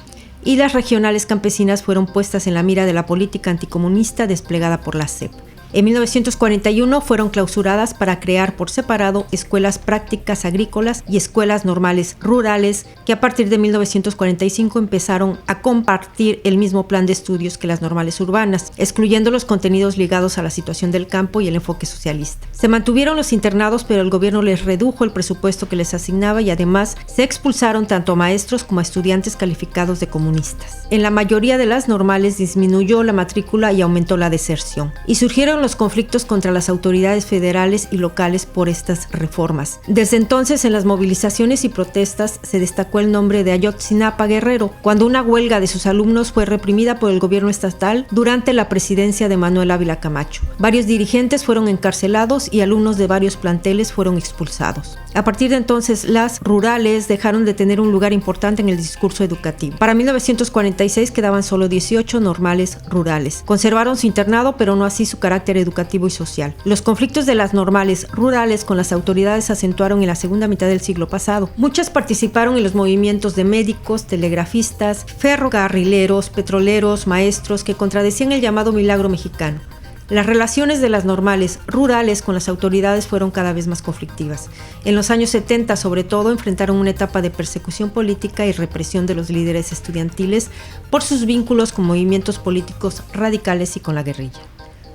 y las regionales campesinas fueron puestas en la mira de la política anticomunista desplegada por la SEP. En 1941 fueron clausuradas para crear por separado escuelas prácticas agrícolas y escuelas normales rurales, que a partir de 1945 empezaron a compartir el mismo plan de estudios que las normales urbanas, excluyendo los contenidos ligados a la situación del campo y el enfoque socialista. Se mantuvieron los internados, pero el gobierno les redujo el presupuesto que les asignaba y además se expulsaron tanto a maestros como a estudiantes calificados de comunistas. En la mayoría de las normales disminuyó la matrícula y aumentó la deserción. Y surgieron los conflictos contra las autoridades federales y locales por estas reformas. Desde entonces, en las movilizaciones y protestas se destacó el nombre de Ayotzinapa Guerrero, cuando una huelga de sus alumnos fue reprimida por el gobierno estatal durante la presidencia de Manuel Ávila Camacho. Varios dirigentes fueron encarcelados y alumnos de varios planteles fueron expulsados. A partir de entonces, las rurales dejaron de tener un lugar importante en el discurso educativo. Para 1946 quedaban solo 18 normales rurales. Conservaron su internado, pero no así su carácter educativo y social. Los conflictos de las normales rurales con las autoridades se acentuaron en la segunda mitad del siglo pasado. Muchas participaron en los movimientos de médicos, telegrafistas, ferrocarrileros, petroleros, maestros que contradecían el llamado milagro mexicano. Las relaciones de las normales rurales con las autoridades fueron cada vez más conflictivas. En los años 70, sobre todo, enfrentaron una etapa de persecución política y represión de los líderes estudiantiles por sus vínculos con movimientos políticos radicales y con la guerrilla.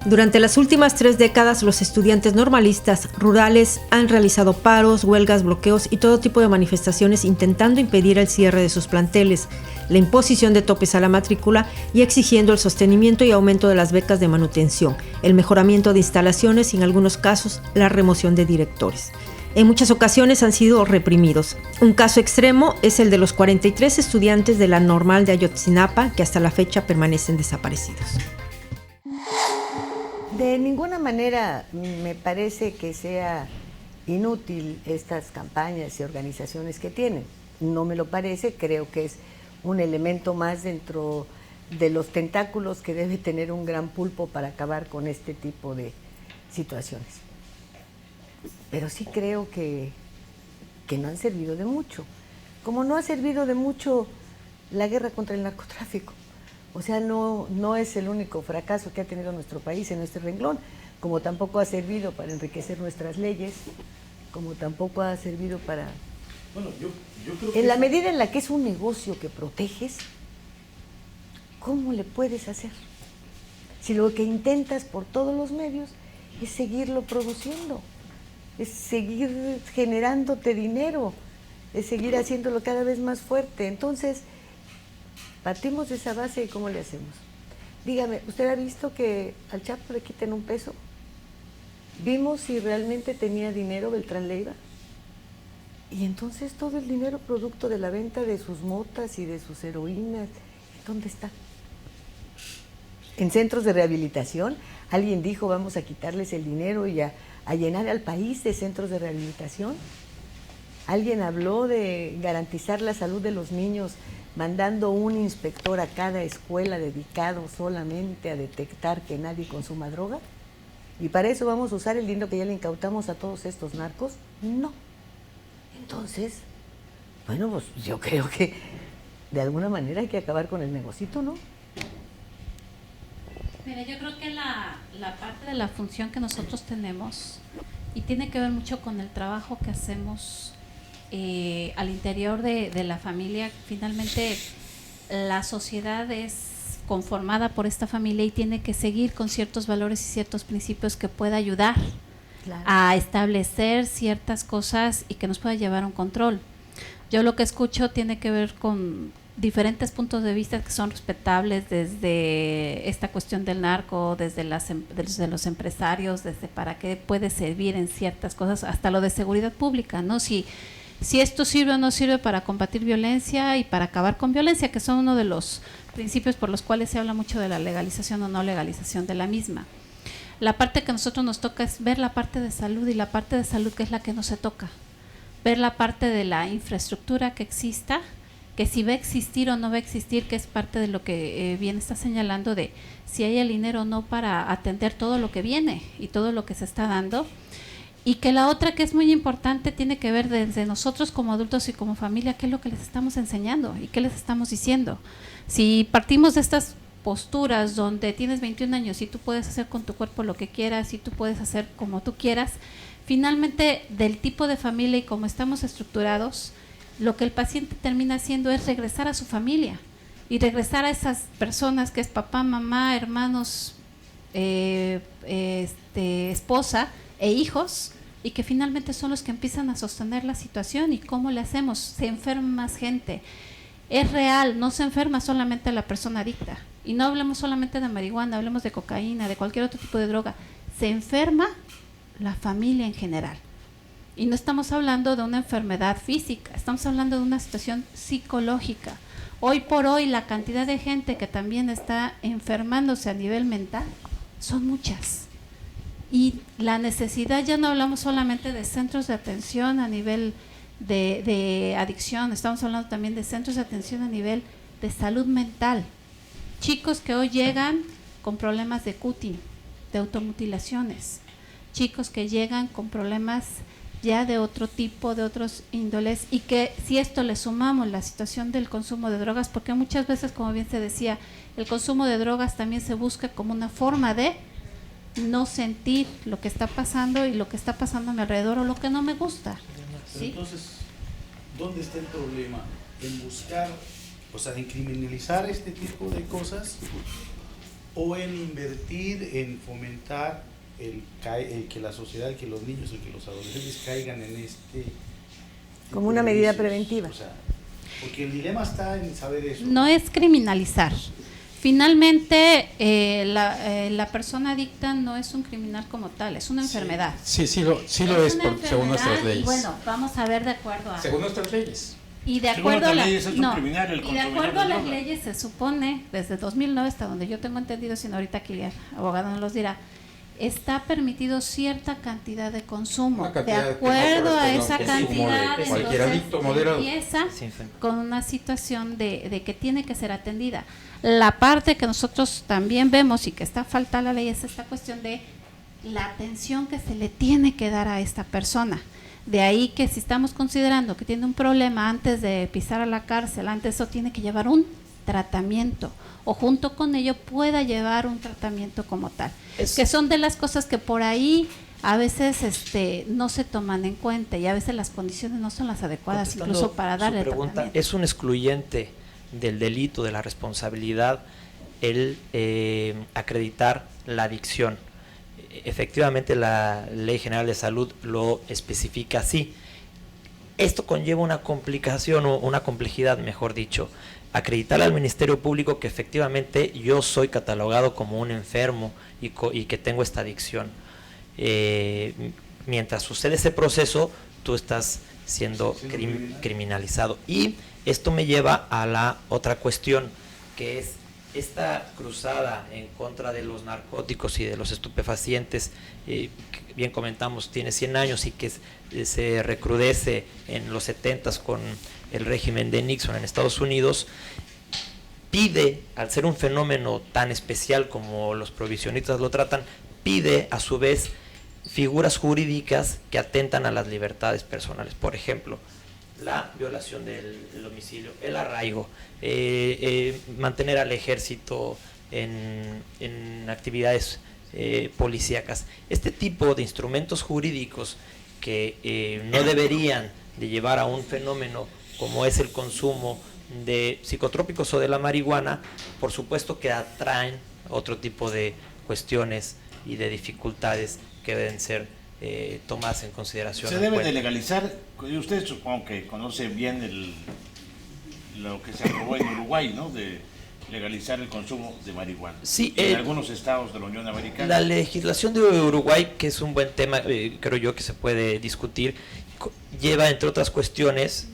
Durante las últimas 3 décadas, los estudiantes normalistas rurales han realizado paros, huelgas, bloqueos y todo tipo de manifestaciones intentando impedir el cierre de sus planteles, la imposición de topes a la matrícula y exigiendo el sostenimiento y aumento de las becas de manutención, el mejoramiento de instalaciones y en algunos casos la remoción de directores. En muchas ocasiones han sido reprimidos. Un caso extremo es el de los 43 estudiantes de la normal de Ayotzinapa que hasta la fecha permanecen desaparecidos. De ninguna manera me parece que sea inútil estas campañas y organizaciones que tienen. No me lo parece, creo que es un elemento más dentro de los tentáculos que debe tener un gran pulpo para acabar con este tipo de situaciones. Pero sí creo que no han servido de mucho. Como no ha servido de mucho la guerra contra el narcotráfico. O sea, no es el único fracaso que ha tenido nuestro país en este renglón, como tampoco ha servido para enriquecer nuestras leyes, como tampoco ha servido para... Bueno, yo creo que... En la medida en la que es un negocio que proteges, ¿cómo le puedes hacer? Si lo que intentas por todos los medios es seguirlo produciendo, es seguir generándote dinero, es seguir haciéndolo cada vez más fuerte. Entonces, partimos de esa base y ¿cómo le hacemos? Dígame, ¿usted ha visto que al Chapo le quiten un peso? ¿Vimos si realmente tenía dinero Beltrán Leiva? Y entonces todo el dinero producto de la venta de sus motas y de sus heroínas, ¿dónde está? En centros de rehabilitación, alguien dijo vamos a quitarles el dinero y a llenar al país de centros de rehabilitación. Alguien habló de garantizar la salud de los niños mandando un inspector a cada escuela dedicado solamente a detectar que nadie consuma droga. ¿Y para eso vamos a usar el dinero que ya le incautamos a todos estos narcos? No. Entonces, bueno, pues yo creo que de alguna manera hay que acabar con el negocito, ¿no? Mira, yo creo que la parte de la función que nosotros tenemos, y tiene que ver mucho con el trabajo que hacemos al interior de la familia, finalmente la sociedad es conformada por esta familia y tiene que seguir con ciertos valores y ciertos principios que pueda ayudar a establecer ciertas cosas y que nos pueda llevar a un control. Yo lo que escucho tiene que ver con diferentes puntos de vista que son respetables, desde esta cuestión del narco, desde los empresarios, desde para qué puede servir en ciertas cosas, hasta lo de seguridad pública, ¿no? Si esto sirve o no sirve para combatir violencia y para acabar con violencia, que son uno de los principios por los cuales se habla mucho de la legalización o no legalización de la misma. La parte que a nosotros nos toca es ver la parte de salud, y la parte de salud que es la que no se toca. Ver la parte de la infraestructura que exista, que si va a existir o no va a existir, que es parte de lo que bien está señalando, de si hay el dinero o no para atender todo lo que viene y todo lo que se está dando. Y que la otra que es muy importante tiene que ver desde nosotros como adultos y como familia, qué es lo que les estamos enseñando y qué les estamos diciendo. Si partimos de estas posturas donde tienes 21 años y tú puedes hacer con tu cuerpo lo que quieras y tú puedes hacer como tú quieras, finalmente del tipo de familia y como estamos estructurados, lo que el paciente termina haciendo es regresar a su familia y regresar a esas personas que es papá, mamá, hermanos, esposa e hijos, y que finalmente son los que empiezan a sostener la situación. ¿Y cómo le hacemos? Se enferma más gente. Es real, no se enferma solamente la persona adicta. Y no hablemos solamente de marihuana, hablemos de cocaína, de cualquier otro tipo de droga. Se enferma la familia en general. Y no estamos hablando de una enfermedad física, estamos hablando de una situación psicológica. Hoy por hoy la cantidad de gente que también está enfermándose a nivel mental son muchas. Y la necesidad, ya no hablamos solamente de centros de atención a nivel de adicción, estamos hablando también de centros de atención a nivel de salud mental. Chicos que hoy llegan con problemas de cutting, de automutilaciones, chicos que llegan con problemas ya de otro tipo, de otros índoles, y que si esto le sumamos la situación del consumo de drogas, porque muchas veces, como bien se decía, el consumo de drogas también se busca como una forma de no sentir lo que está pasando y lo que está pasando a mi alrededor o lo que no me gusta. ¿Sí? Entonces, ¿dónde está el problema? ¿En buscar, o sea, en criminalizar este tipo de cosas, o en invertir, en fomentar el que la sociedad, el que los niños, el que los adolescentes caigan en este... Como una medida preventiva. O sea, porque el dilema está en saber eso. No es criminalizar. Finalmente, la persona adicta no es un criminal como tal, es una enfermedad. Sí lo es según nuestras leyes. Y bueno, vamos a ver de acuerdo a... Según nuestras leyes. Y de acuerdo a las leyes se supone, desde 2009 hasta donde yo tengo entendido, sino ahorita aquí el abogado nos los dirá, está permitido cierta cantidad de consumo. De acuerdo a esa cantidad, cualquier adicto moderado empieza con una situación de que tiene que ser atendida. La parte que nosotros también vemos y que está falta a la ley es esta cuestión de la atención que se le tiene que dar a esta persona. De ahí que si estamos considerando que tiene un problema antes de pisar a la cárcel, antes eso tiene que llevar un tratamiento, o junto con ello pueda llevar un tratamiento como tal, que son de las cosas que por ahí a veces no se toman en cuenta, y a veces las condiciones no son las adecuadas incluso para darle el tratamiento. Es un excluyente del delito, de la responsabilidad, el acreditar la adicción. Efectivamente la Ley General de Salud lo especifica así. Esto conlleva una complicación o una complejidad, mejor dicho. Acreditar al Ministerio Público que efectivamente yo soy catalogado como un enfermo y que tengo esta adicción. Mientras sucede ese proceso, tú estás siendo criminalizado. Y esto me lleva a la otra cuestión, que es esta cruzada en contra de los narcóticos y de los estupefacientes, que bien comentamos, tiene 100 años y que se recrudece en los 70s con el régimen de Nixon en Estados Unidos, pide, al ser un fenómeno tan especial como los prohibicionistas lo tratan, pide a su vez figuras jurídicas que atentan a las libertades personales. Por ejemplo, la violación del domicilio, el arraigo, mantener al ejército en actividades policíacas. Este tipo de instrumentos jurídicos que no deberían de llevar a un fenómeno como es el consumo de psicotrópicos o de la marihuana, por supuesto que atraen otro tipo de cuestiones y de dificultades que deben ser tomadas en consideración. Se debe de legalizar. Ustedes supongo que conocen bien lo que se aprobó en Uruguay, ¿no? De legalizar el consumo de marihuana. Sí, en algunos estados de la Unión Americana. La legislación de Uruguay, que es un buen tema, creo yo que se puede discutir, lleva entre otras cuestiones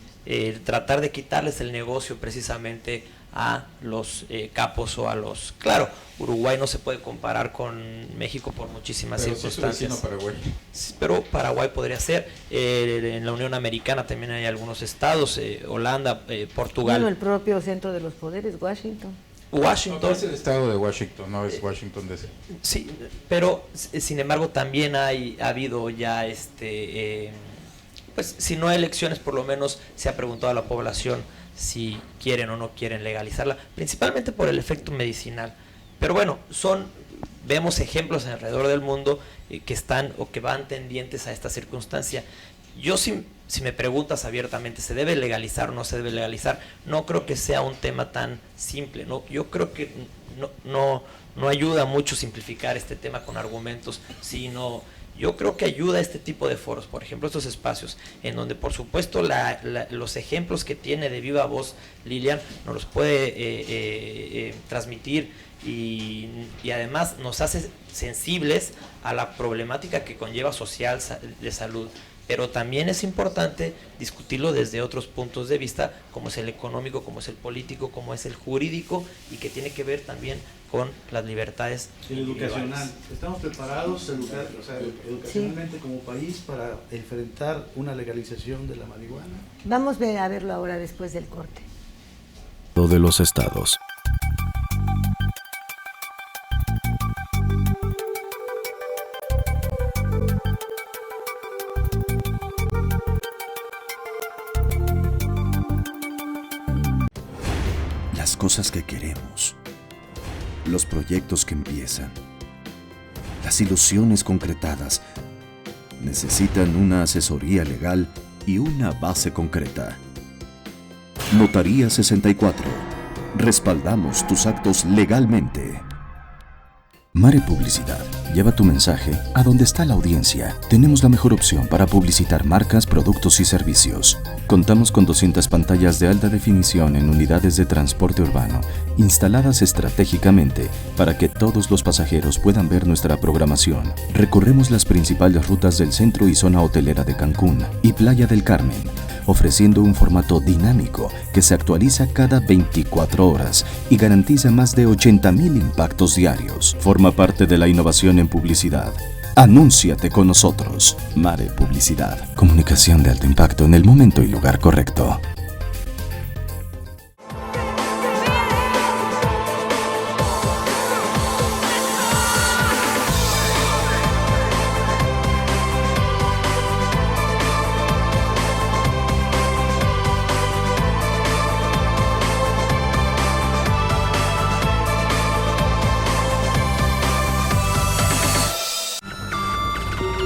tratar de quitarles el negocio precisamente a los capos o a los... Claro, Uruguay no se puede comparar con México por muchísimas circunstancias. Sí, Paraguay. Pero Paraguay podría ser. En la Unión Americana también hay algunos estados, Holanda, Portugal. Bueno, el propio centro de los poderes, Washington. Washington. No, es el estado de Washington, no es Washington DC. Sí, pero sin embargo también ha habido ya pues si no hay elecciones, por lo menos se ha preguntado a la población si quieren o no quieren legalizarla, principalmente por el efecto medicinal. Pero bueno, vemos ejemplos alrededor del mundo que están o que van tendientes a esta circunstancia. Yo si me preguntas abiertamente, ¿se debe legalizar o no se debe legalizar? No creo que sea un tema tan simple, ¿no? Yo creo que no ayuda mucho simplificar este tema con argumentos, sino yo creo que ayuda a este tipo de foros, por ejemplo, estos espacios, en donde por supuesto los ejemplos que tiene de viva voz Lilian nos los puede transmitir y además nos hace sensibles a la problemática que conlleva social de salud. Pero también es importante discutirlo desde otros puntos de vista, como es el económico, como es el político, como es el jurídico, y que tiene que ver también con las libertades educacional. ¿Estamos preparados educacionalmente como país para enfrentar una legalización de la marihuana? Vamos a verlo ahora después del corte. De los estados. Las cosas que queremos, los proyectos que empiezan, las ilusiones concretadas necesitan una asesoría legal y una base concreta. Notaría 64. Respaldamos tus actos legalmente. Mare Publicidad. Lleva tu mensaje a donde está la audiencia. Tenemos la mejor opción para publicitar marcas, productos y servicios. Contamos con 200 pantallas de alta definición en unidades de transporte urbano, instaladas estratégicamente para que todos los pasajeros puedan ver nuestra programación. Recorremos las principales rutas del centro y zona hotelera de Cancún y Playa del Carmen, ofreciendo un formato dinámico que se actualiza cada 24 horas y garantiza más de 80,000 impactos diarios. Forma parte de la innovación en publicidad. Anúnciate con nosotros. Mare Publicidad. Comunicación de alto impacto en el momento y lugar correcto.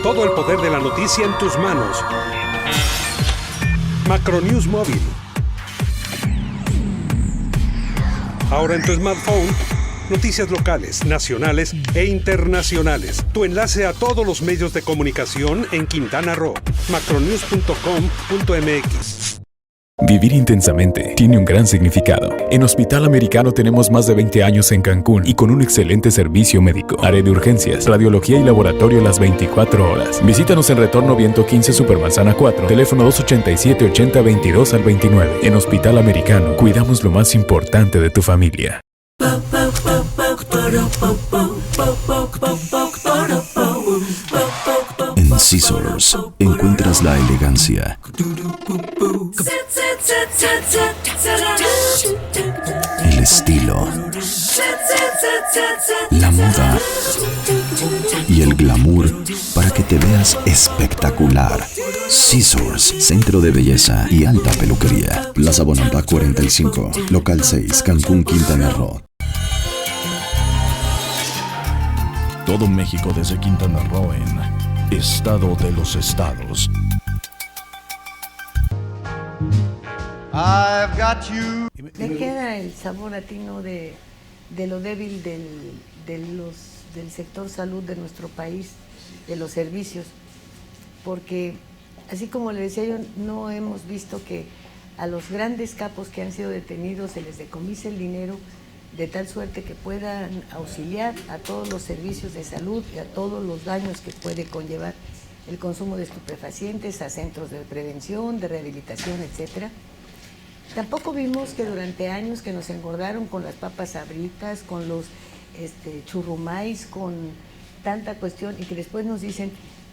Todo el poder de la noticia en tus manos. Macronews Móvil. Ahora en tu smartphone, Noticias locales, nacionales e internacionales. Tu enlace a todos los medios de comunicación en Quintana Roo. macronews.com.mx. Vivir intensamente tiene un gran significado. En Hospital Americano tenemos más de 20 años en Cancún y con un excelente servicio médico. Área de urgencias, radiología y laboratorio las 24 horas. Visítanos en Retorno Viento 15 Supermanzana 4, teléfono 287-80-22-29. En Hospital Americano, cuidamos lo más importante de tu familia. En Scissors encuentras la elegancia, el estilo, la moda y el glamour para que te veas espectacular. Scissors, centro de belleza y alta peluquería. Plaza Bonampak 45, local 6, Cancún, Quintana Roo. Todo México desde Quintana Roo en Estado de los Estados. I've got you. Me queda el sabor latino de lo débil del sector salud de nuestro país, de los servicios, porque así como le decía yo, no hemos visto que a los grandes capos que han sido detenidos se les decomise el dinero de tal suerte que puedan auxiliar a todos los servicios de salud y a todos los daños que puede conllevar el consumo de estupefacientes, a centros de prevención, de rehabilitación, etcétera. Tampoco vimos que durante años que nos engordaron con las papas sabritas, con los churrumais, con tanta cuestión, y que después nos dicen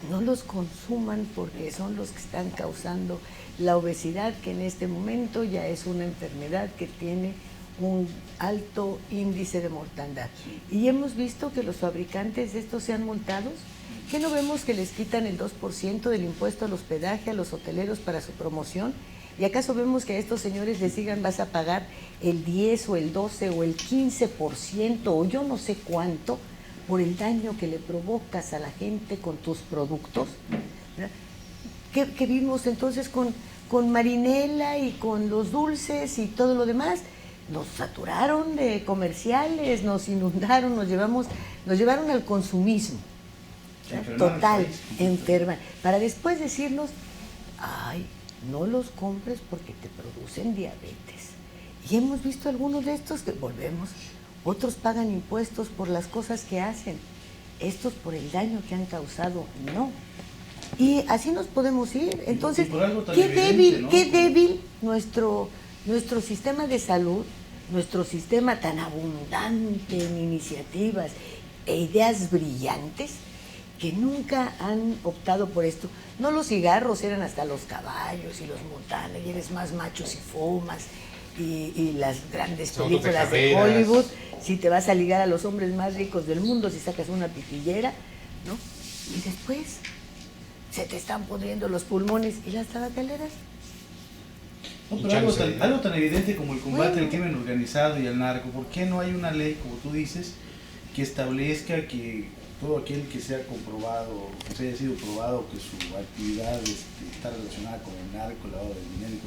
no los consuman porque son los que están causando la obesidad, que en este momento ya es una enfermedad que tiene un alto índice de mortandad. Y hemos visto que los fabricantes de estos sean multados. ¿Qué no vemos que les quitan el 2% del impuesto al hospedaje a los hoteleros para su promoción? ¿Y acaso vemos que a estos señores les digan vas a pagar el 10 o el 12 o el 15% o yo no sé cuánto por el daño que le provocas a la gente con tus productos? ¿Qué vimos entonces con Marinela y con los dulces y todo lo demás? Nos saturaron de comerciales, nos inundaron, nos llevaron al consumismo total, enferma, para después decirnos, ay, no los compres porque te producen diabetes. Y hemos visto algunos de estos que volvemos, otros pagan impuestos por las cosas que hacen, estos por el daño que han causado, no. Y así nos podemos ir. Entonces, qué débil nuestro sistema de salud, nuestro sistema tan abundante en iniciativas e ideas brillantes que nunca han optado por esto. No, los cigarros eran hasta los caballos y los montanes, y eres más macho si fumas, y las grandes películas de Hollywood, si te vas a ligar a los hombres más ricos del mundo, si sacas una pitillera, ¿no? Y después se te están pudriendo los pulmones y las tabacaleras. No, pero algo tan evidente como el combate al crimen organizado y al narco, ¿por qué no hay una ley, como tú dices, que establezca que todo aquel que sea comprobado, que se haya sido probado que su actividad está relacionada con el narco, el lavado de dinero,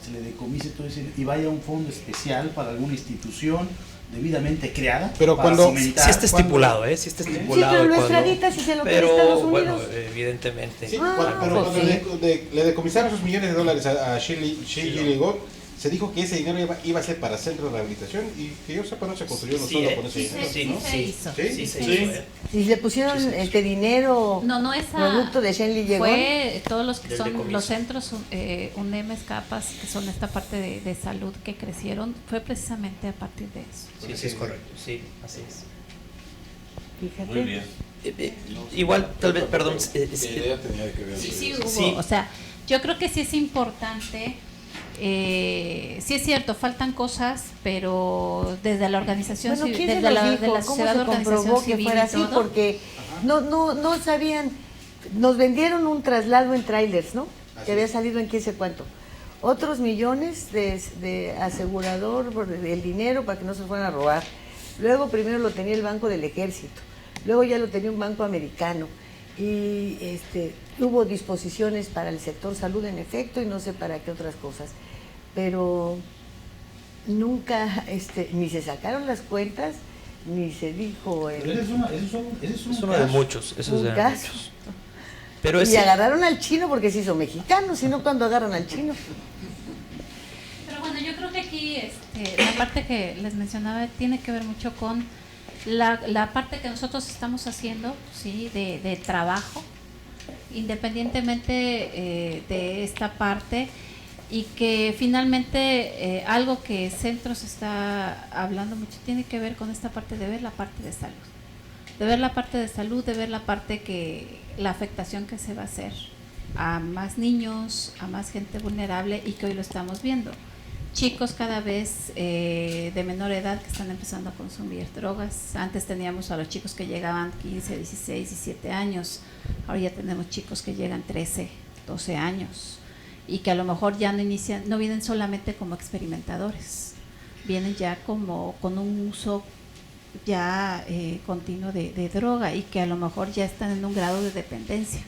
se le decomise todo eso y vaya a un fondo especial para alguna institución debidamente creada? Pero cuando si está estipulado, si está estipulado. Sí, pero lo extradita si se lo pide Estados Unidos. Bueno, evidentemente. Sí, pero cuando le decomisaron esos millones de dólares a Shelley Gold, se dijo que ese dinero iba a ser para centros de rehabilitación y que yo sepa no se construyó no solo con ese dinero. Sí, se hizo. Y le pusieron este dinero, no esa, producto de Shelley llegó. Fue todos los que son los centros UNEMES, CAPAS, que son esta parte de salud que crecieron, fue precisamente a partir de eso. Sí, es correcto, sí, así es. Fíjate. Muy bien. Igual, tal vez, perdón. Sí, hubo. O sea, yo creo que sí es importante. Sí es cierto, faltan cosas, pero desde la organización civil, desde de la sociedad de organización civil, que fuera así, todo, porque no sabían, nos vendieron un traslado en trailers, ¿no? Que había salido en quién sé cuánto, otros millones de asegurador del dinero para que no se fueran a robar. Luego primero lo tenía el Banco del Ejército, luego ya lo tenía un banco americano, y hubo disposiciones para el sector salud en efecto y no sé para qué otras cosas, pero nunca ni se sacaron las cuentas ni se dijo Pero ese es uno de muchos, eso es de muchos. Pero y agarraron al chino porque se hizo mexicano, sino cuando agarran al chino. Pero bueno, yo creo que aquí la parte que les mencionaba tiene que ver mucho con la parte que nosotros estamos haciendo, ¿sí? de trabajo, independientemente de esta parte, y que finalmente algo que Centros está hablando mucho tiene que ver con esta parte de ver la parte de salud. De ver la parte de salud, de ver la parte la afectación que se va a hacer a más niños, a más gente vulnerable, y que hoy lo estamos viendo. Chicos cada vez de menor edad que están empezando a consumir drogas. Antes teníamos a los chicos que llegaban 15, 16, 17 años. Ahora ya tenemos chicos que llegan 13, 12 años. Y que a lo mejor ya no vienen solamente como experimentadores. Vienen ya como con un uso ya continuo de droga, y que a lo mejor ya están en un grado de dependencia.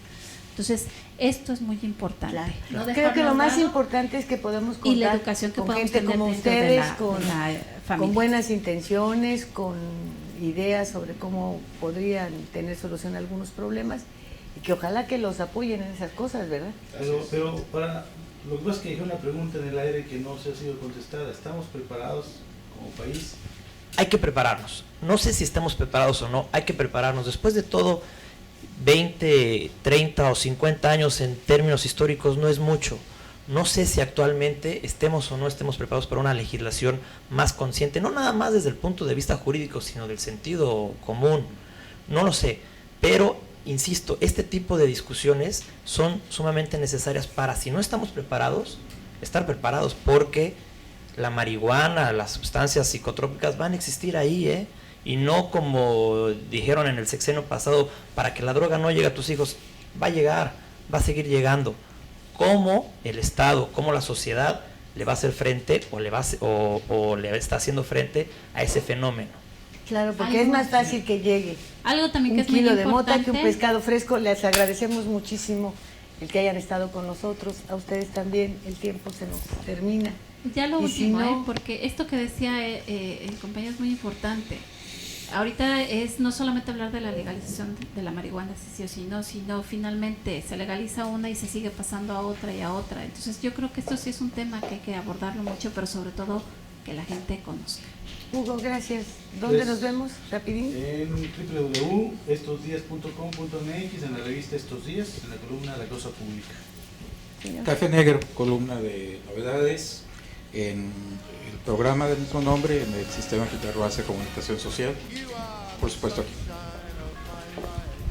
Entonces, esto es muy importante. Claro. No Creo que lo más importante es que podemos contar y la educación que con podemos gente tener como dentro de ustedes, la con buenas intenciones, con ideas sobre cómo podrían tener solución a algunos problemas, y que ojalá que los apoyen en esas cosas, ¿verdad? Pero para lo que pasa es que hay una pregunta en el aire que no se ha sido contestada. ¿Estamos preparados como país? Hay que prepararnos. No sé si estamos preparados o no, hay que prepararnos. Después de todo, 20, 30 o 50 años en términos históricos no es mucho. No sé si actualmente estemos o no estemos preparados para una legislación más consciente, no nada más desde el punto de vista jurídico, sino del sentido común. No lo sé, pero insisto, este tipo de discusiones son sumamente necesarias para, si no estamos preparados, estar preparados, porque la marihuana, las sustancias psicotrópicas van a existir ahí, y no como dijeron en el sexenio pasado, para que la droga no llegue a tus hijos. Va a llegar, va a seguir llegando. ¿Cómo el Estado, cómo la sociedad le va a hacer frente o le está haciendo frente a ese fenómeno? Claro, porque es más fácil que llegue algo también que un es muy kilo de importante, mota que un pescado fresco. Les agradecemos muchísimo el que hayan estado con nosotros. A ustedes también. El tiempo se nos termina. Ya lo Y último, si no, porque esto que decía el compañero es muy importante. Ahorita es no solamente hablar de la legalización de la marihuana, sino finalmente se legaliza una y se sigue pasando a otra y a otra. Entonces yo creo que esto sí es un tema que hay que abordarlo mucho, pero sobre todo que la gente conozca. Hugo, gracias. ¿Dónde Pues, nos vemos? Rapidín. En www.estosdias.com.mx, en la revista Estos Días, en la columna La Cosa Pública. Café Negro, columna de novedades, en el programa del mismo nombre, en el Sistema Quintana Roo de Comunicación Social, por supuesto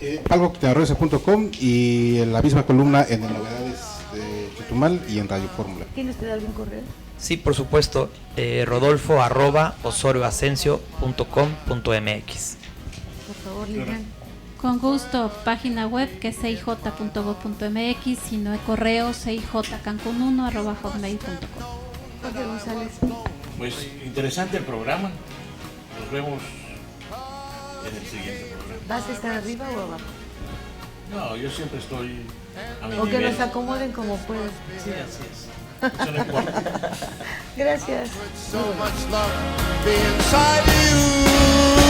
aquí. palcoquintanarroense.com, y en la misma columna en el Novedades de Chetumal y en Radio Fórmula. ¿Tiene usted algún correo? Sí, por supuesto, rodolfo@osorioascencio.com.mx. Por favor, Lilian. Con gusto, página web que es cij.gov.mx, si no hay correo, cijcancun1@hotmail.com. Jorge González. Pues interesante el programa. Nos vemos en el siguiente programa. ¿Vas a estar arriba o abajo? No, yo siempre estoy a mi O que nivel. nos acomoden como puedan. Sí, así es. Eso no importa. Gracias. So much love be inside you.